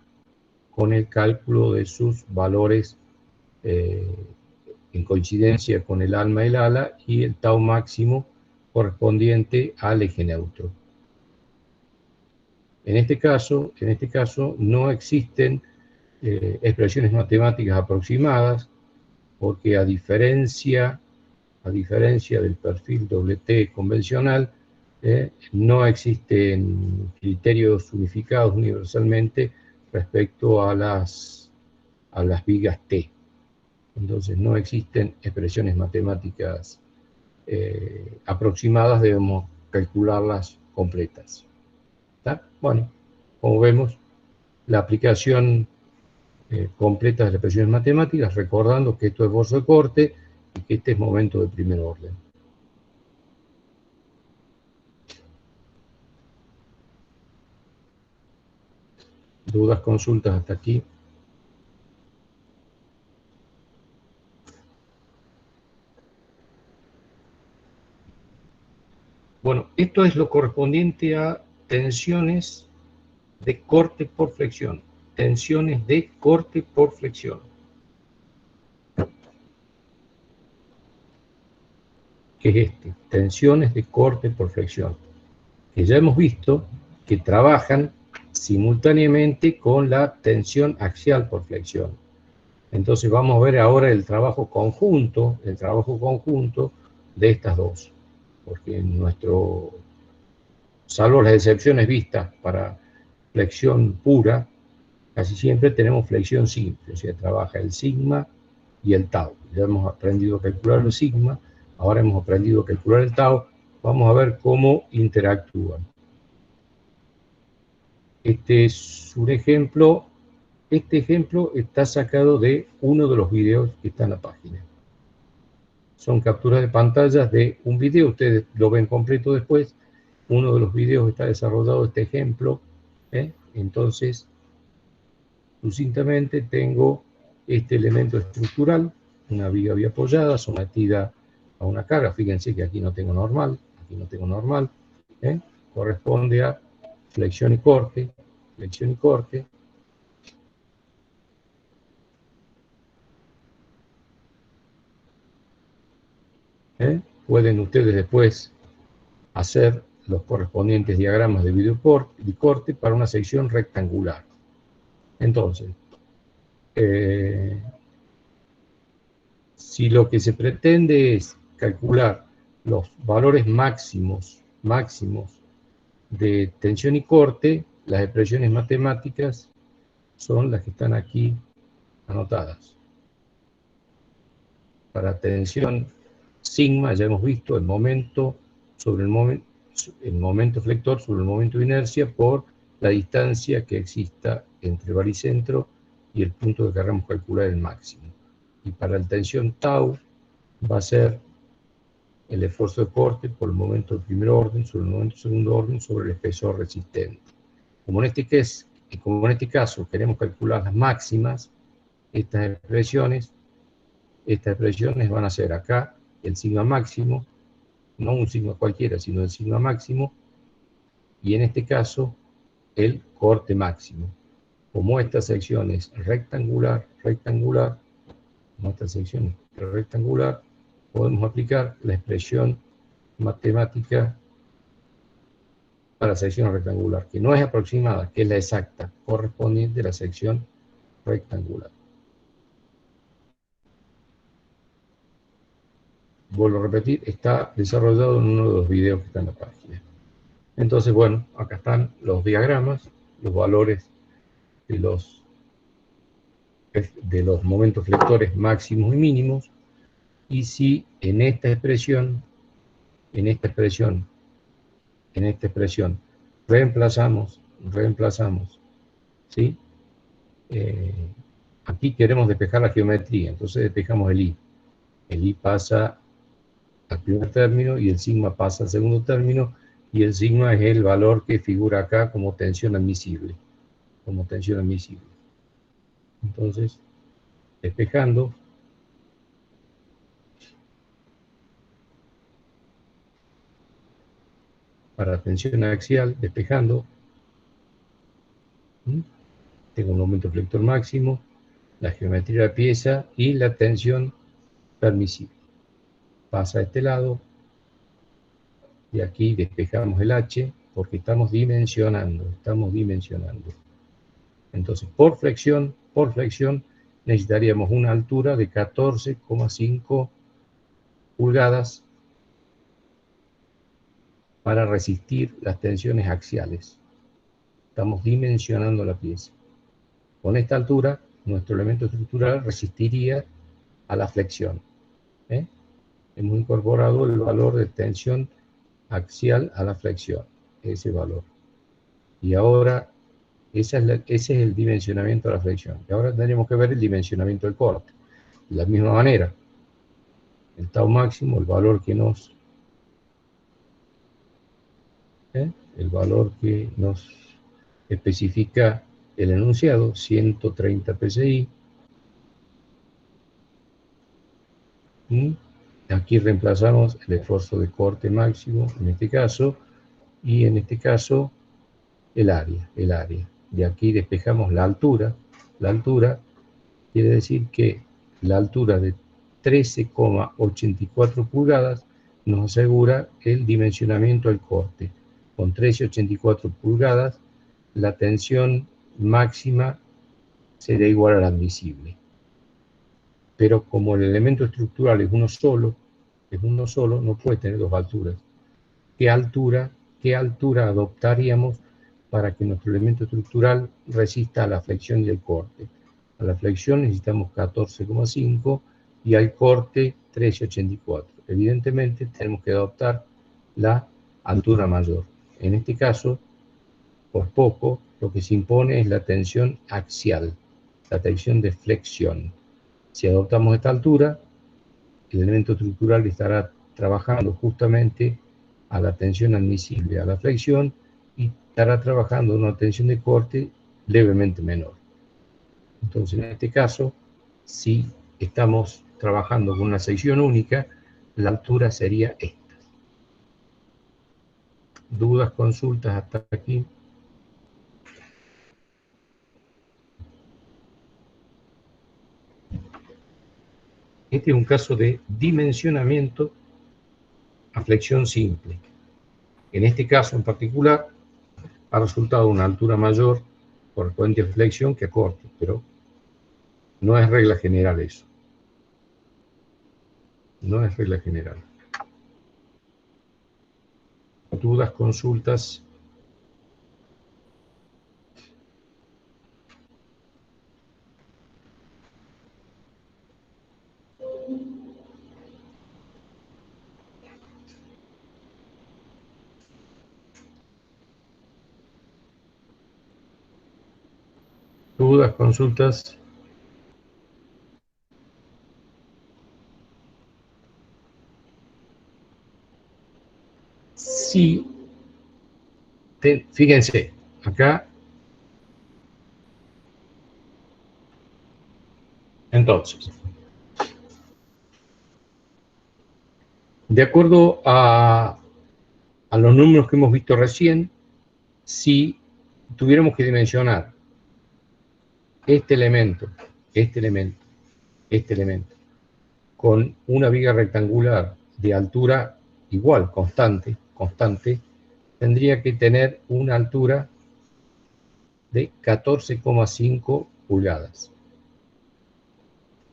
con el cálculo de sus valores en coincidencia con el alma y el ala, y el tau máximo correspondiente al eje neutro. En este caso no existen expresiones matemáticas aproximadas, porque a diferencia del perfil doble-T convencional, no existen criterios unificados universalmente respecto a las vigas T. Entonces no existen expresiones matemáticas aproximadas, debemos calcularlas completas. ¿Está? Bueno, como vemos, la aplicación completa de las expresiones matemáticas, recordando que esto es esfuerzo de corte y que este es momento de primer orden. ¿Dudas, consultas hasta aquí? Bueno, esto es lo correspondiente a tensiones de corte por flexión. Tensiones de corte por flexión. ¿Qué es este? Tensiones de corte por flexión. Que ya hemos visto que trabajan simultáneamente con la tensión axial por flexión. Entonces vamos a ver ahora el trabajo conjunto de estas dos. Porque en nuestro, salvo las excepciones vistas para flexión pura, casi siempre tenemos flexión simple, o sea, trabaja el sigma y el tau. Ya hemos aprendido a calcular el sigma, ahora hemos aprendido a calcular el tau, vamos a ver cómo interactúan. Este es un ejemplo, este ejemplo está sacado de uno de los videos que está en la página. Son capturas de pantallas de un video, ustedes lo ven completo después. Uno de los videos está desarrollado este ejemplo. Entonces, sucintamente tengo este elemento estructural, una viga biapoyada sometida a una carga. Fíjense que aquí no tengo normal, corresponde a flexión y corte, Pueden ustedes después hacer los correspondientes diagramas de video y corte para una sección rectangular. Entonces, si lo que se pretende es calcular los valores máximos de tensión y corte, las expresiones matemáticas son las que están aquí anotadas. Para tensión sigma, ya hemos visto el momento flector sobre el momento de inercia por la distancia que exista entre el baricentro y el punto que queramos calcular el máximo. Y para la tensión tau, va a ser el esfuerzo de corte por el momento de primer orden sobre el momento de segundo orden sobre el espesor resistente. Como en este caso queremos calcular las máximas, estas expresiones van a ser acá el sigma máximo, no un sigma cualquiera, sino el sigma máximo, y en este caso el corte máximo. Como esta sección es rectangular, como esta sección es rectangular, podemos aplicar la expresión matemática para la sección rectangular, que no es aproximada, que es la exacta, correspondiente a la sección rectangular. Vuelvo a repetir, está desarrollado en uno de los videos que está en la página. Entonces, bueno, acá están los diagramas, los valores de los momentos flectores máximos y mínimos, y si en esta expresión, reemplazamos, ¿sí? Aquí queremos despejar la geometría, entonces despejamos el I. El I pasa al primer término y el sigma pasa al segundo término, y el sigma es el valor que figura acá como tensión admisible. Entonces, despejando, para tensión axial, despejando, tengo un momento flector máximo, la geometría de la pieza y la tensión permisible. Pasa a este lado, y aquí despejamos el H, porque estamos dimensionando. Entonces, por flexión, necesitaríamos una altura de 14,5 pulgadas para resistir las tensiones axiales. Estamos dimensionando la pieza. Con esta altura, nuestro elemento estructural resistiría a la flexión. Hemos incorporado el valor de tensión axial a la flexión, ese valor. Y ahora, ese es el dimensionamiento de la flexión. Y ahora tendremos que ver el dimensionamiento del corte. De la misma manera, el tau máximo, el valor que nos especifica el enunciado, 130 psi. Aquí reemplazamos el esfuerzo de corte máximo, en este caso, y en este caso el área. De aquí despejamos la altura. La altura quiere decir que la altura de 13,84 pulgadas nos asegura el dimensionamiento del corte. Con 13,84 pulgadas, la tensión máxima será igual a la admisible. Pero como el elemento estructural es uno solo, no puede tener dos alturas. ¿Qué altura adoptaríamos para que nuestro elemento estructural resista a la flexión y el corte? A la flexión necesitamos 14,5 y al corte 13,84. Evidentemente tenemos que adoptar la altura mayor. En este caso, por poco, lo que se impone es la tensión axial, la tensión de flexión. Si adoptamos esta altura, el elemento estructural estará trabajando justamente a la tensión admisible, a la flexión, y estará trabajando una tensión de corte levemente menor. Entonces, en este caso, si estamos trabajando con una sección única, la altura sería esta. ¿Dudas, consultas hasta aquí? Este es un caso de dimensionamiento a flexión simple. En este caso en particular, ha resultado una altura mayor correspondiente a flexión que a corte, pero no es regla general eso. No es regla general. Dudas, consultas. Dudas, consultas. si, fíjense, acá, entonces, de acuerdo a los números que hemos visto recién, si tuviéramos que dimensionar este elemento, con una viga rectangular de altura igual, constante, tendría que tener una altura de 14,5 pulgadas.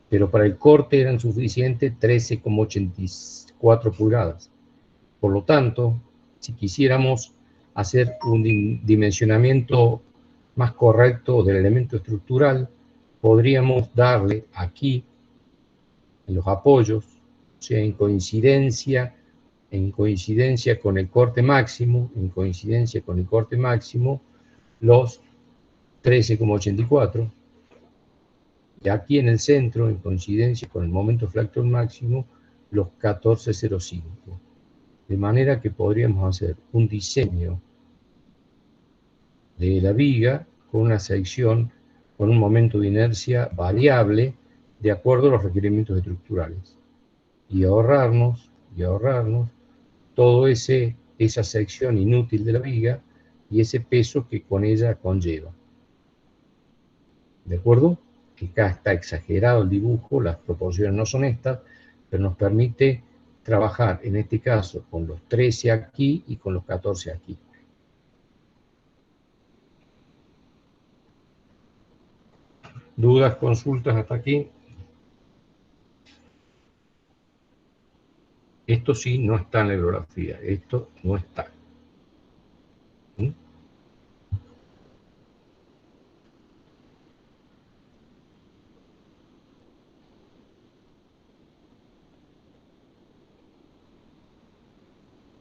Pero para el corte eran suficientes 13,84 pulgadas. Por lo tanto, si quisiéramos hacer un dimensionamiento más correcto del elemento estructural, podríamos darle aquí, en los apoyos, o sea, en coincidencia con el corte máximo, los 13,84, y aquí en el centro, en coincidencia con el momento flexor máximo, los 14,05. De manera que podríamos hacer un diseño de la viga con una sección con un momento de inercia variable de acuerdo a los requerimientos estructurales y ahorrarnos todo esa sección inútil de la viga y ese peso que con ella conlleva. ¿De acuerdo? Que acá está exagerado el dibujo, las proporciones no son estas, pero nos permite trabajar en este caso con los 13 aquí y con los 14 aquí. ¿Dudas, consultas hasta aquí? Esto sí no está en la bibliografía, esto no está. ¿Mm?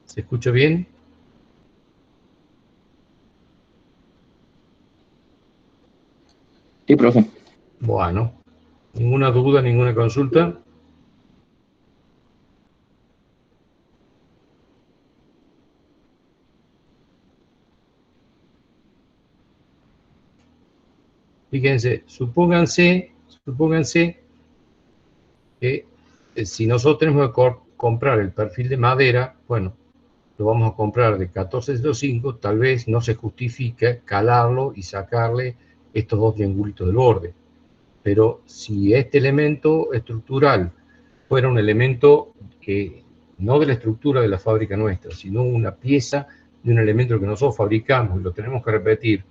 ¿Se escucha bien? Sí, profe. Bueno, ¿ninguna duda, ninguna consulta? Fíjense, supónganse que si nosotros tenemos que comprar el perfil de madera, bueno, lo vamos a comprar de 14,05, tal vez no se justifique calarlo y sacarle estos dos triangulitos del borde. Pero si este elemento estructural fuera un elemento que no de la estructura de la fábrica nuestra, sino una pieza de un elemento que nosotros fabricamos y lo tenemos que repetir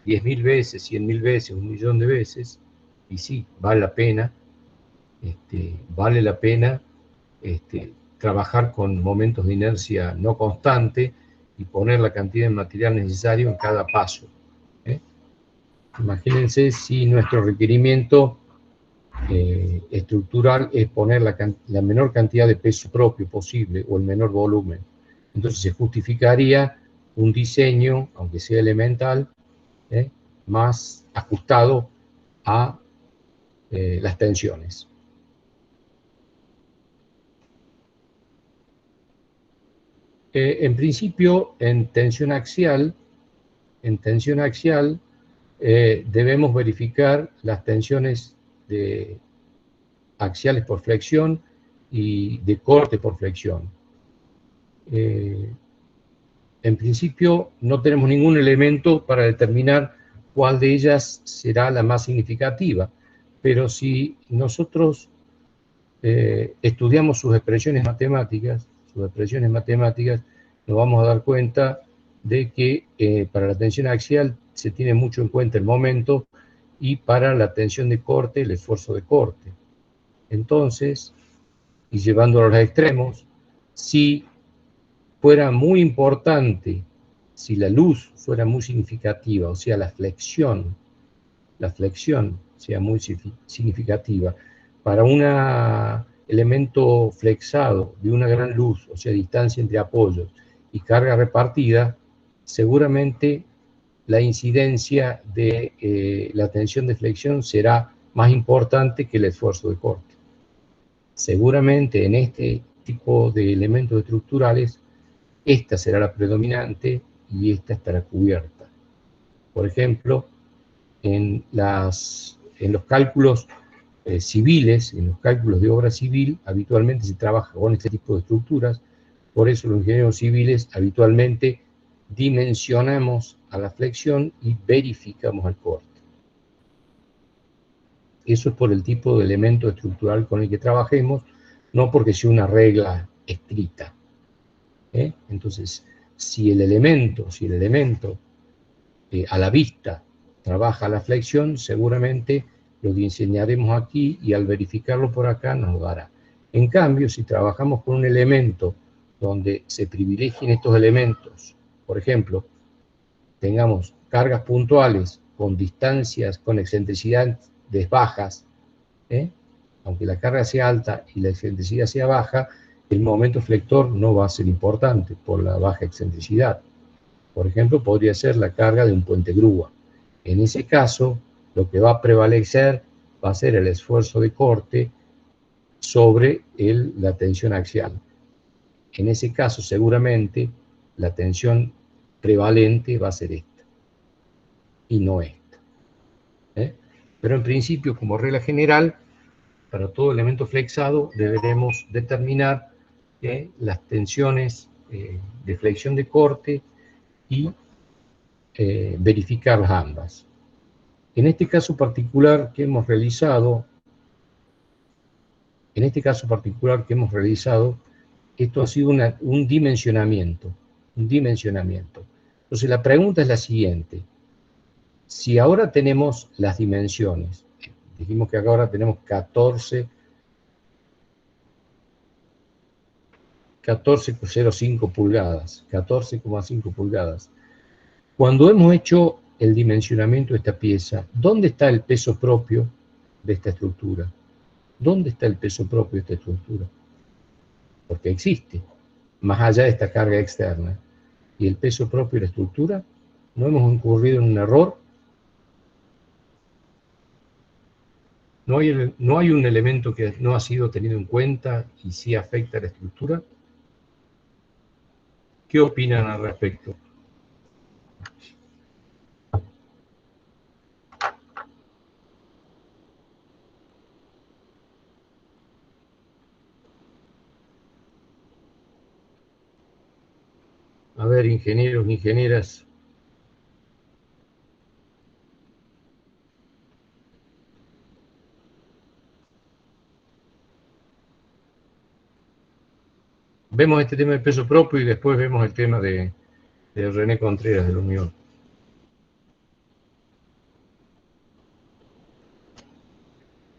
10.000 veces, 100.000 veces, 1.000.000 de veces, y sí, vale la pena trabajar con momentos de inercia no constante y poner la cantidad de material necesario en cada paso. Imagínense si nuestro requerimiento estructural es poner la menor cantidad de peso propio posible o el menor volumen. Entonces se justificaría un diseño, aunque sea elemental, más ajustado a las tensiones. En principio, en tensión axial, debemos verificar las tensiones axiales por flexión y de corte por flexión. En principio, no tenemos ningún elemento para determinar cuál de ellas será la más significativa, pero si nosotros estudiamos sus expresiones matemáticas, nos vamos a dar cuenta de que para la tensión axial se tiene mucho en cuenta el momento y para la tensión de corte, el esfuerzo de corte. Entonces, y llevándolo a los extremos, si fuera muy importante, si la luz fuera muy significativa, o sea, la flexión sea muy significativa, para un elemento flexado de una gran luz, o sea, distancia entre apoyos y carga repartida, seguramente la incidencia de la tensión de flexión será más importante que el esfuerzo de corte. Seguramente en este tipo de elementos estructurales esta será la predominante y esta estará cubierta. Por ejemplo, en los cálculos civiles, en los cálculos de obra civil, habitualmente se trabaja con este tipo de estructuras. Por eso los ingenieros civiles habitualmente dimensionamos a la flexión y verificamos el corte. Eso es por el tipo de elemento estructural con el que trabajemos, no porque sea una regla estricta. Entonces, si el elemento a la vista trabaja la flexión, seguramente lo diseñaremos aquí y al verificarlo por acá nos lo dará. En cambio, si trabajamos con un elemento donde se privilegien estos elementos, por ejemplo, tengamos cargas puntuales con distancias, con excentricidades bajas, aunque la carga sea alta y la excentricidad sea baja, el momento flector no va a ser importante por la baja excentricidad. Por ejemplo, podría ser la carga de un puente grúa. En ese caso, lo que va a prevalecer va a ser el esfuerzo de corte sobre la tensión axial. En ese caso, seguramente, la tensión prevalente va a ser esta, y no esta. Pero en principio, como regla general, para todo elemento flexado deberemos determinar las tensiones de flexión de corte y verificarlas ambas. En este caso particular que hemos realizado, esto ha sido un dimensionamiento. Entonces la pregunta es la siguiente. Si ahora tenemos las dimensiones, dijimos que ahora tenemos 14,05 pulgadas, 14,5 pulgadas. Cuando hemos hecho el dimensionamiento de esta pieza, ¿dónde está el peso propio de esta estructura? ¿Dónde está el peso propio de esta estructura? Porque existe, más allá de esta carga externa. ¿Y el peso propio de la estructura? ¿No hemos incurrido en un error? ¿No hay un elemento que no ha sido tenido en cuenta y sí afecta a la estructura? ¿Qué opinan al respecto? A ver, ingenieros, ingenieras. Vemos este tema del peso propio y después vemos el tema de René Contreras de la Unión.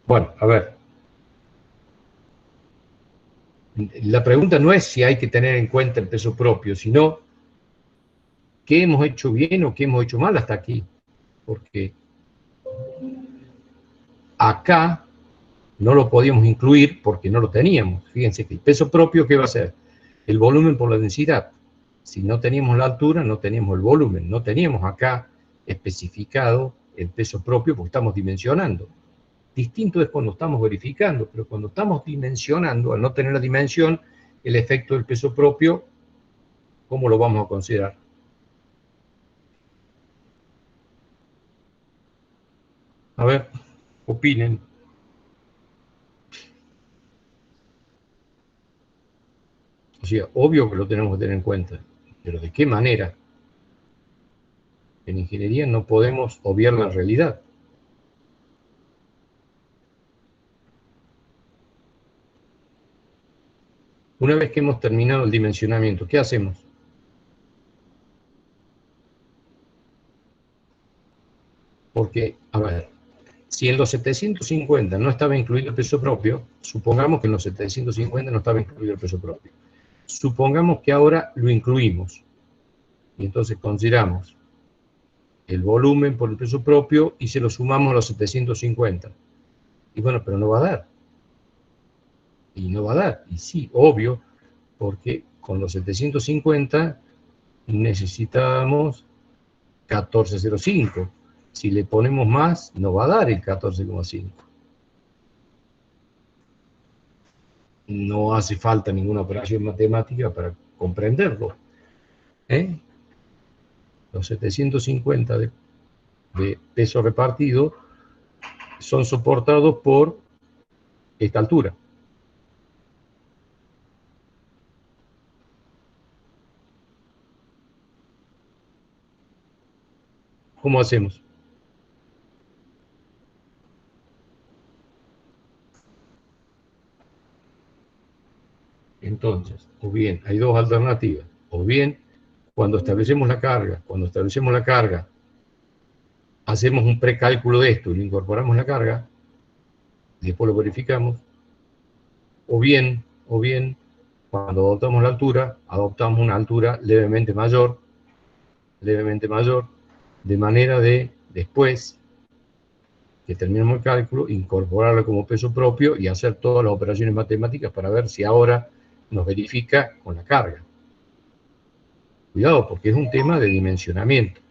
Bueno, a ver. La pregunta no es si hay que tener en cuenta el peso propio, sino qué hemos hecho bien o qué hemos hecho mal hasta aquí. Porque acá no lo podíamos incluir porque no lo teníamos. Fíjense que el peso propio, ¿qué va a ser? El volumen por la densidad. Si no teníamos la altura, no teníamos el volumen. No teníamos acá especificado el peso propio porque estamos dimensionando. Distinto es cuando estamos verificando, pero cuando estamos dimensionando, al no tener la dimensión, el efecto del peso propio, ¿cómo lo vamos a considerar? A ver, opinen. O sea, obvio que lo tenemos que tener en cuenta, pero ¿de qué manera? En ingeniería no podemos obviar la realidad. Una vez que hemos terminado el dimensionamiento, ¿qué hacemos? Porque, a ver, si en los 750 no estaba incluido el peso propio, supongamos que en los 750 no estaba incluido el peso propio. Supongamos que ahora lo incluimos. Y entonces consideramos el volumen por el peso propio y se lo sumamos a los 750. Y bueno, pero no va a dar. Y no va a dar. Y sí, obvio, porque con los 750 necesitamos 14,05. Si le ponemos más, no va a dar el 14,5. No hace falta ninguna operación matemática para comprenderlo. Los 750 de peso repartido son soportados por esta altura. ¿Cómo hacemos? Entonces, o bien, hay dos alternativas. O bien, cuando establecemos la carga, hacemos un precálculo de esto y le incorporamos la carga, y después lo verificamos. O bien, cuando adoptamos la altura, adoptamos una altura levemente mayor, de manera de, después que terminemos el cálculo, incorporarlo como peso propio y hacer todas las operaciones matemáticas para ver si ahora nos verifica con la carga. Cuidado, porque es un tema de dimensionamiento.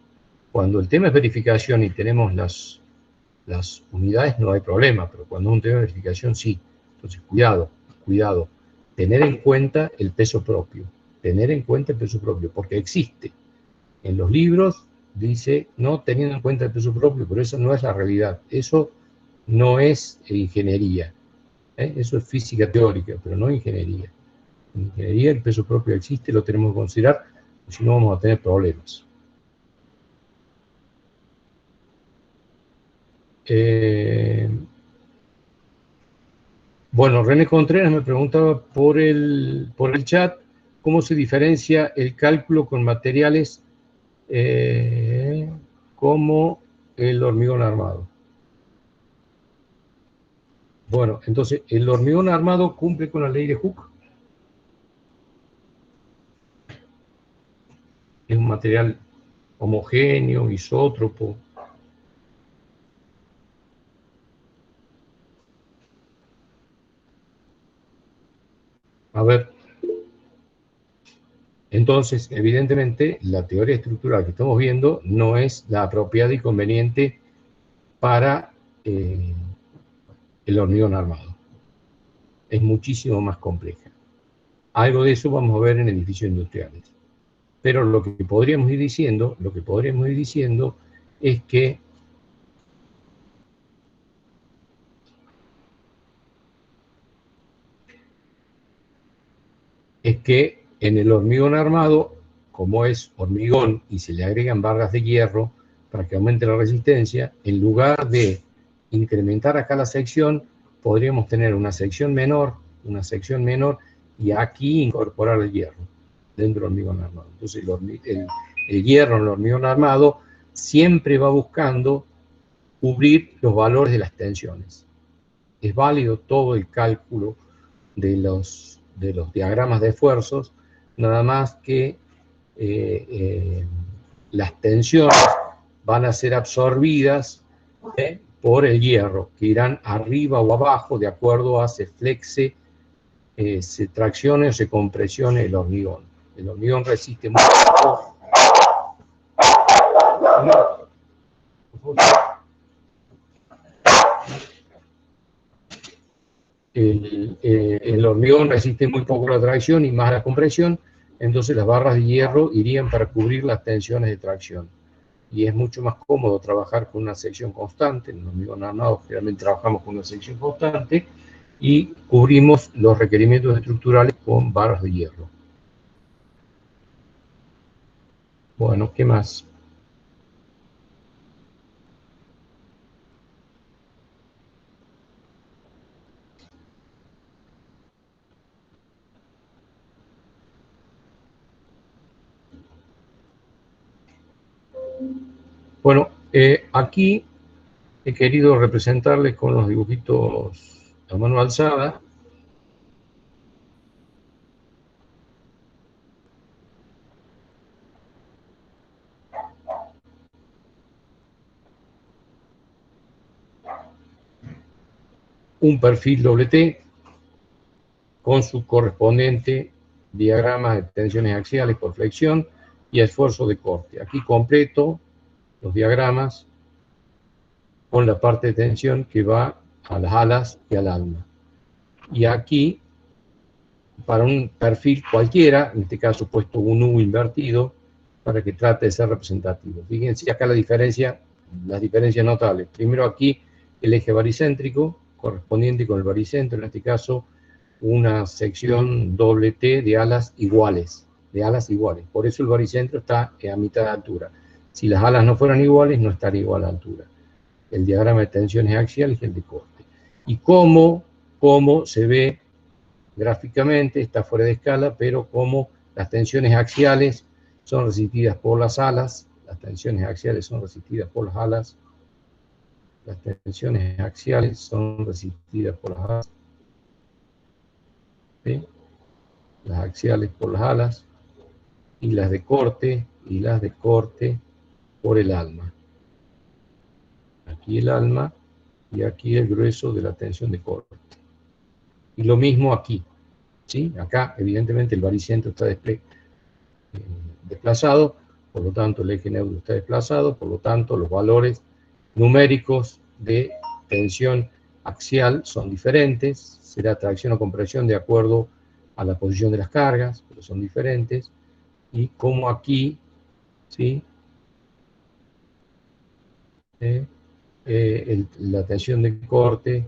Cuando el tema es verificación y tenemos las unidades, no hay problema, pero cuando es un tema de verificación, sí. Entonces, cuidado. Tener en cuenta el peso propio, porque existe. En los libros dice, no teniendo en cuenta el peso propio, pero eso no es la realidad. Eso no es ingeniería. Eso es física teórica, pero no ingeniería. En ingeniería el peso propio existe, lo tenemos que considerar, si no vamos a tener problemas. Bueno, René Contreras me preguntaba por el chat cómo se diferencia el cálculo con materiales como el hormigón armado. Bueno, entonces, el hormigón armado cumple con la ley de Hooke. Es un material homogéneo, isótropo. A ver, entonces, evidentemente, la teoría estructural que estamos viendo no es la apropiada y conveniente para el hormigón armado. Es muchísimo más compleja. Algo de eso vamos a ver en edificios industriales. Pero lo que podríamos ir diciendo es que en el hormigón armado, como es hormigón y se le agregan barras de hierro para que aumente la resistencia, en lugar de incrementar acá la sección, podríamos tener una sección menor, y aquí incorporar el hierro dentro del hormigón armado. Entonces el hierro en el hormigón armado siempre va buscando cubrir los valores de las tensiones. Es válido todo el cálculo de los diagramas de esfuerzos, nada más que las tensiones van a ser absorbidas por el hierro, que irán arriba o abajo de acuerdo a se flexe, se traccione o se compresione el hormigón. El hormigón resiste mucho. El hormigón resiste muy poco la tracción y más la compresión, entonces las barras de hierro irían para cubrir las tensiones de tracción. Y es mucho más cómodo trabajar con una sección constante. En el hormigón armado generalmente trabajamos con una sección constante y cubrimos los requerimientos estructurales con barras de hierro. Bueno, ¿qué más? Bueno, aquí he querido representarles con los dibujitos a mano alzada un perfil doble T con su correspondiente diagrama de tensiones axiales por flexión y esfuerzo de corte. Aquí completo los diagramas con la parte de tensión que va a las alas y al alma. Y aquí, para un perfil cualquiera, en este caso puesto un U invertido, para que trate de ser representativo. Fíjense acá las diferencias notables. Primero aquí el eje baricéntrico, correspondiente con el baricentro, en este caso una sección doble T de alas iguales, Por eso el baricentro está a mitad de altura. Si las alas no fueran iguales, no estaría igual a altura. El diagrama de tensiones axiales y el de corte. Y cómo se ve gráficamente, está fuera de escala, pero cómo las tensiones axiales son resistidas por las alas, las tensiones axiales son resistidas por las alas, las tensiones axiales son resistidas por las alas, ¿sí? Las axiales por las alas, y las de corte por el alma. Aquí el alma y aquí el grueso de la tensión de corte. Y lo mismo aquí, ¿sí? Acá evidentemente el baricentro está desplazado, por lo tanto el eje neutro está desplazado, por lo tanto los valores numéricos de tensión axial son diferentes, será tracción o compresión de acuerdo a la posición de las cargas, pero son diferentes, y como aquí, ¿sí? La tensión de corte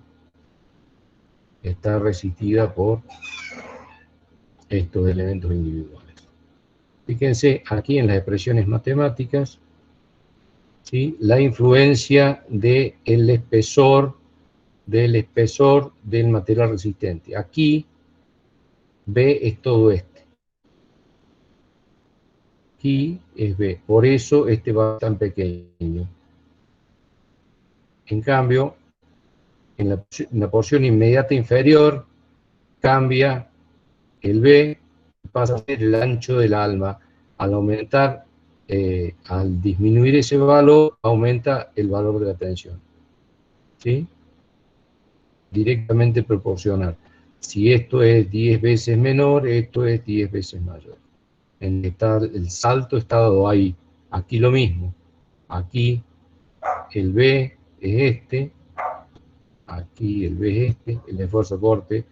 está resistida por estos elementos individuales. Fíjense aquí en las expresiones matemáticas, ¿sí? La influencia del espesor del material resistente. Aquí B es todo este. Aquí es B. Por eso este va tan pequeño. En cambio, en la porción inmediata inferior cambia el B, pasa a ser el ancho del alma. Al aumentar, al disminuir ese valor, aumenta el valor de la tensión. ¿Sí? Directamente proporcional. Si esto es 10 veces menor, esto es 10 veces mayor. El salto está dado ahí. Aquí lo mismo. Aquí el B es este. Aquí el B es este. El esfuerzo de corte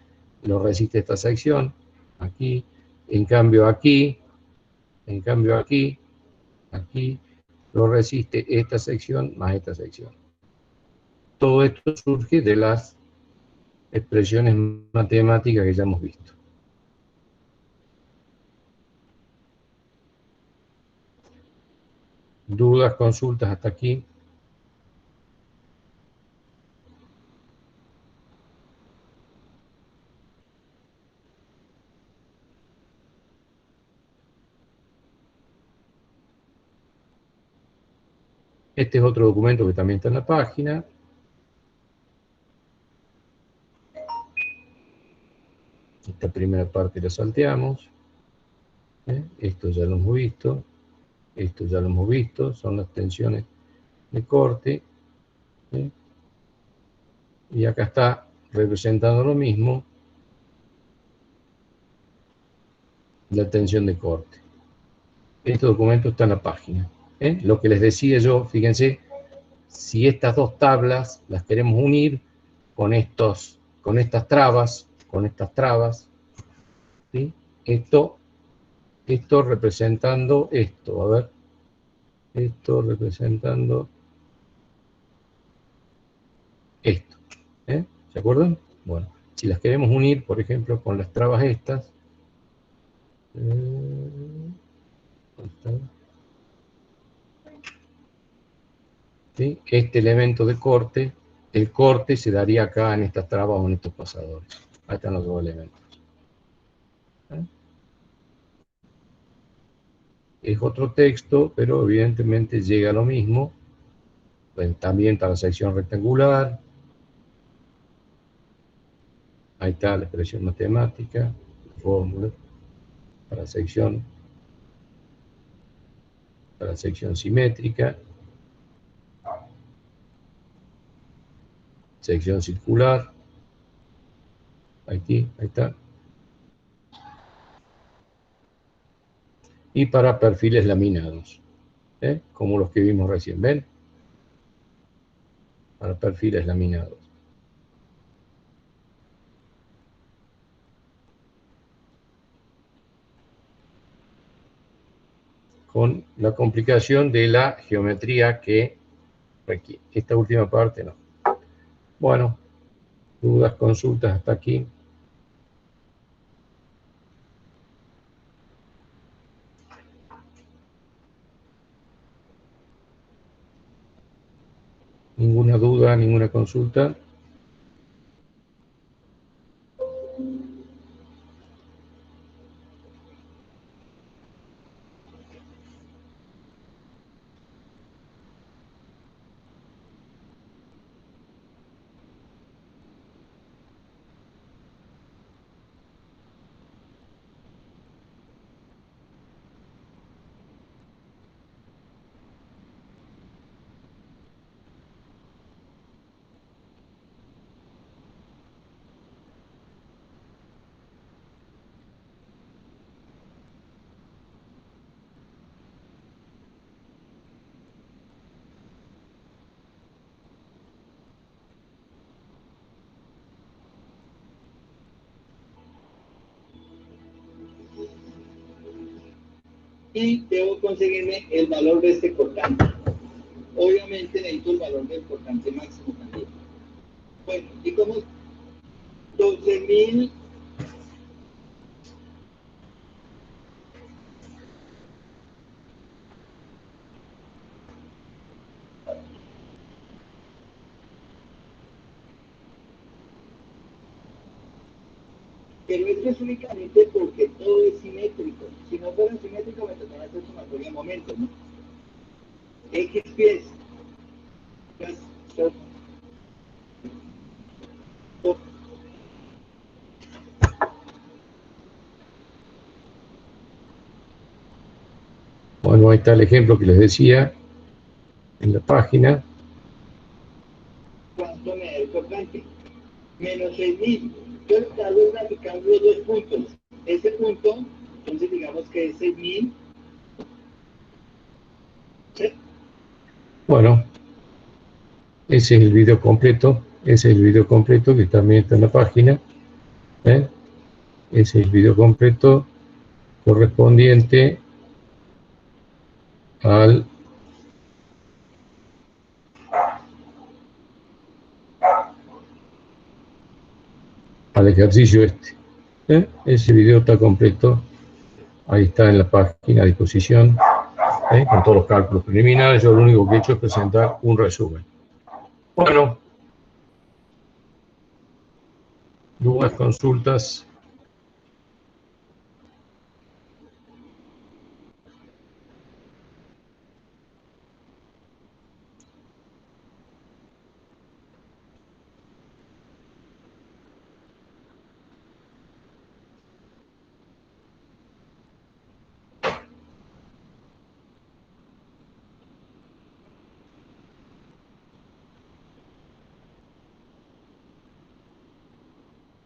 lo resiste esta sección. Aquí. En cambio aquí lo resiste esta sección más esta sección. Todo esto surge de las expresiones matemáticas que ya hemos visto. ¿Dudas, consultas hasta aquí? Este es otro documento que también está en la página. Esta primera parte la salteamos. Esto ya lo hemos visto. Esto ya lo hemos visto. Son las tensiones de corte. Y acá está representando lo mismo. La tensión de corte. Este documento está en la página. Lo que les decía yo, fíjense, si estas dos tablas las queremos unir con estas trabas, ¿sí? Esto representando esto, a ver, esto representando esto, ¿se acuerdan? Bueno, si las queremos unir, por ejemplo, con las trabas estas, ¿sí? Este elemento de corte, el corte se daría acá en estas trabas o en estos pasadores. Ahí están los dos elementos. Es otro texto, pero evidentemente llega a lo mismo. Pues también está la sección rectangular. Ahí está la expresión matemática, la fórmula para sección simétrica, sección circular. Ahí está. Y para perfiles laminados, como los que vimos recién, ¿ven? Para perfiles laminados. con la complicación de la geometría que requiere. Esta última parte no. Bueno, dudas, consultas hasta aquí. Ninguna duda, ninguna consulta. Y debo conseguirme el valor de este cortante. Obviamente necesito el valor del cortante máximo también. Bueno, y como 12.000 pero esto es únicamente porque todo es simétrico. Si no fuera simétrico, me tocaría hacer sumatoria de momentos, ¿no? X pies. Bueno, ahí está el ejemplo que les decía en la página. ¿Cuánto me da el cortante? Menos 6.000. Yo estaba graficando los dos puntos. Ese punto, entonces digamos que es 6.000. ¿Sí? Bueno, ese es el video completo. Ese es el video completo que también está en la página. Ese es el video completo correspondiente al ejercicio este. Ese video está completo, ahí está en la página a disposición, con todos los cálculos preliminares. Yo lo único que he hecho es presentar un resumen. Bueno, dudas, consultas.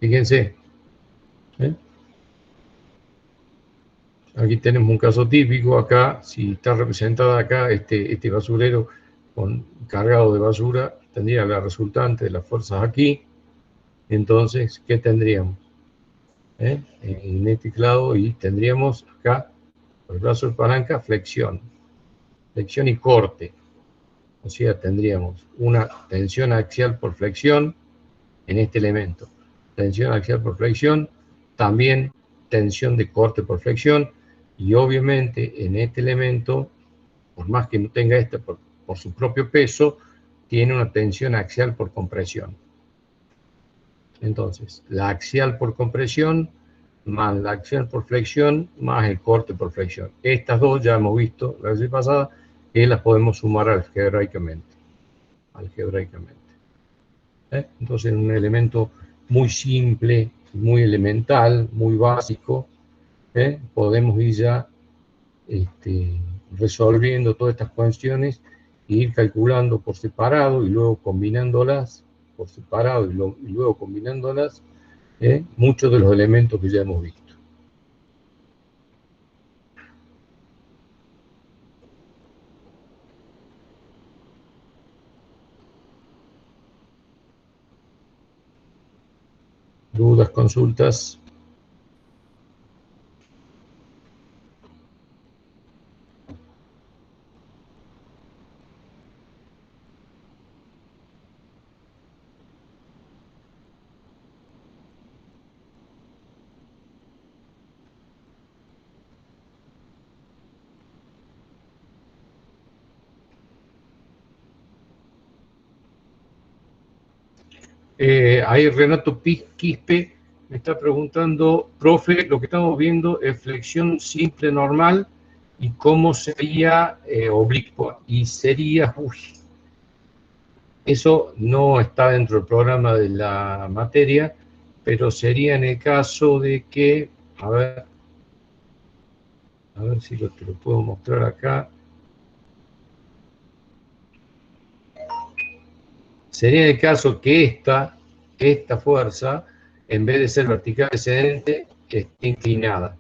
Fíjense, aquí tenemos un caso típico. Acá, si está representada acá este basurero cargado de basura, tendría la resultante de las fuerzas aquí. Entonces, ¿qué tendríamos? En este lado, y tendríamos acá, por el brazo de palanca, flexión y corte. O sea, tendríamos una tensión axial por flexión en este elemento. Tensión axial por flexión, también tensión de corte por flexión, y obviamente en este elemento, por más que no tenga por su propio peso, tiene una tensión axial por compresión. Entonces, la axial por compresión más la axial por flexión más el corte por flexión. Estas dos ya hemos visto la vez pasada que las podemos sumar algebraicamente. Entonces, un elemento muy simple, muy elemental, muy básico, podemos ir ya resolviendo todas estas cuestiones e ir calculando por separado y luego combinándolas por separado y luego combinándolas muchos de los elementos que ya hemos visto. Dudas, consultas. Ahí Renato Quispe me está preguntando, profe, lo que estamos viendo es flexión simple normal y cómo sería oblicua. Y sería, eso no está dentro del programa de la materia, pero sería en el caso de que, a ver si te lo puedo mostrar acá. Sería el caso que esta fuerza, en vez de ser vertical descendente, esté inclinada.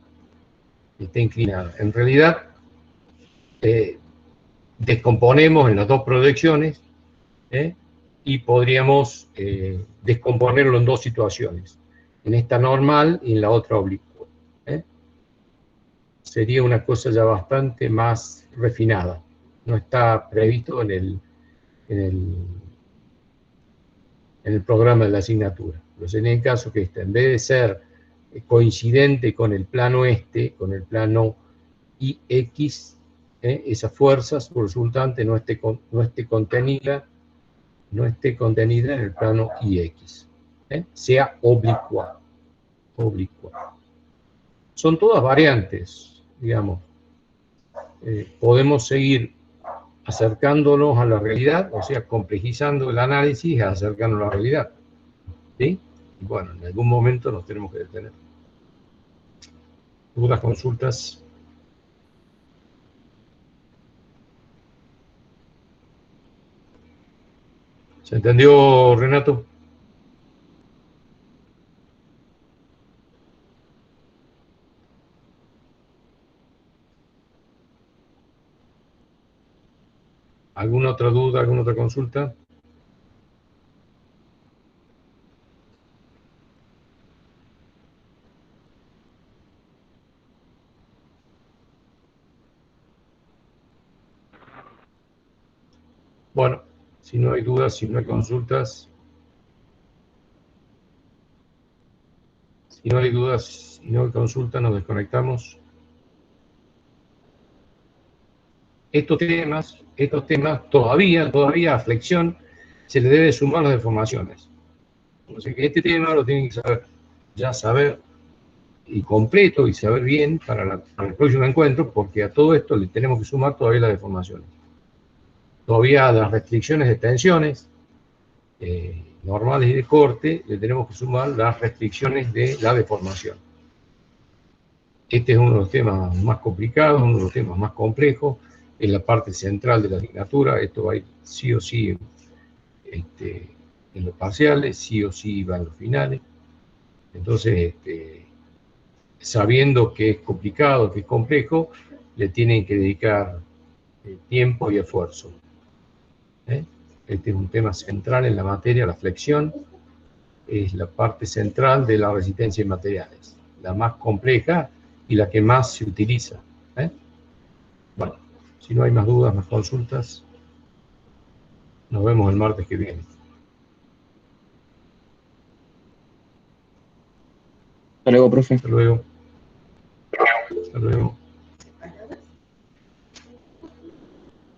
En realidad, descomponemos en las dos proyecciones y podríamos descomponerlo en dos situaciones, en esta normal y en la otra oblicua. Sería una cosa ya bastante más refinada. No está previsto en el programa de la asignatura. Pero en el caso que en vez de ser coincidente con el plano con el plano IX, esa fuerza resultante no esté contenida en el plano IX, sea oblicua. Son todas variantes, digamos. Podemos seguir acercándonos a la realidad, o sea, complejizando el análisis y acercándonos a la realidad. ¿Sí? Y bueno, en algún momento nos tenemos que detener. ¿Dudas, consultas? ¿Se entendió, Renato? ¿Alguna otra duda, alguna otra consulta? Bueno, si no hay dudas, si no hay consultas, nos desconectamos. Estos temas todavía a flexión se le debe sumar las deformaciones. O sea que este tema lo tienen que saber y completo y saber bien para el próximo encuentro, porque a todo esto le tenemos que sumar todavía las deformaciones. Todavía a las restricciones de tensiones normales y de corte le tenemos que sumar las restricciones de la deformación. Este es uno de los temas más complicados, uno de los temas más complejos, en la parte central de la asignatura. Esto va a ir sí o sí en los parciales, sí o sí va en los finales. Entonces, sabiendo que es complicado, que es complejo, le tienen que dedicar tiempo y esfuerzo. Este es un tema central en la materia, la flexión es la parte central de la resistencia en materiales, la más compleja y la que más se utiliza. Bueno, si no hay más dudas, más consultas, nos vemos el martes que viene. Hasta luego, profe. Hasta luego. Hasta luego.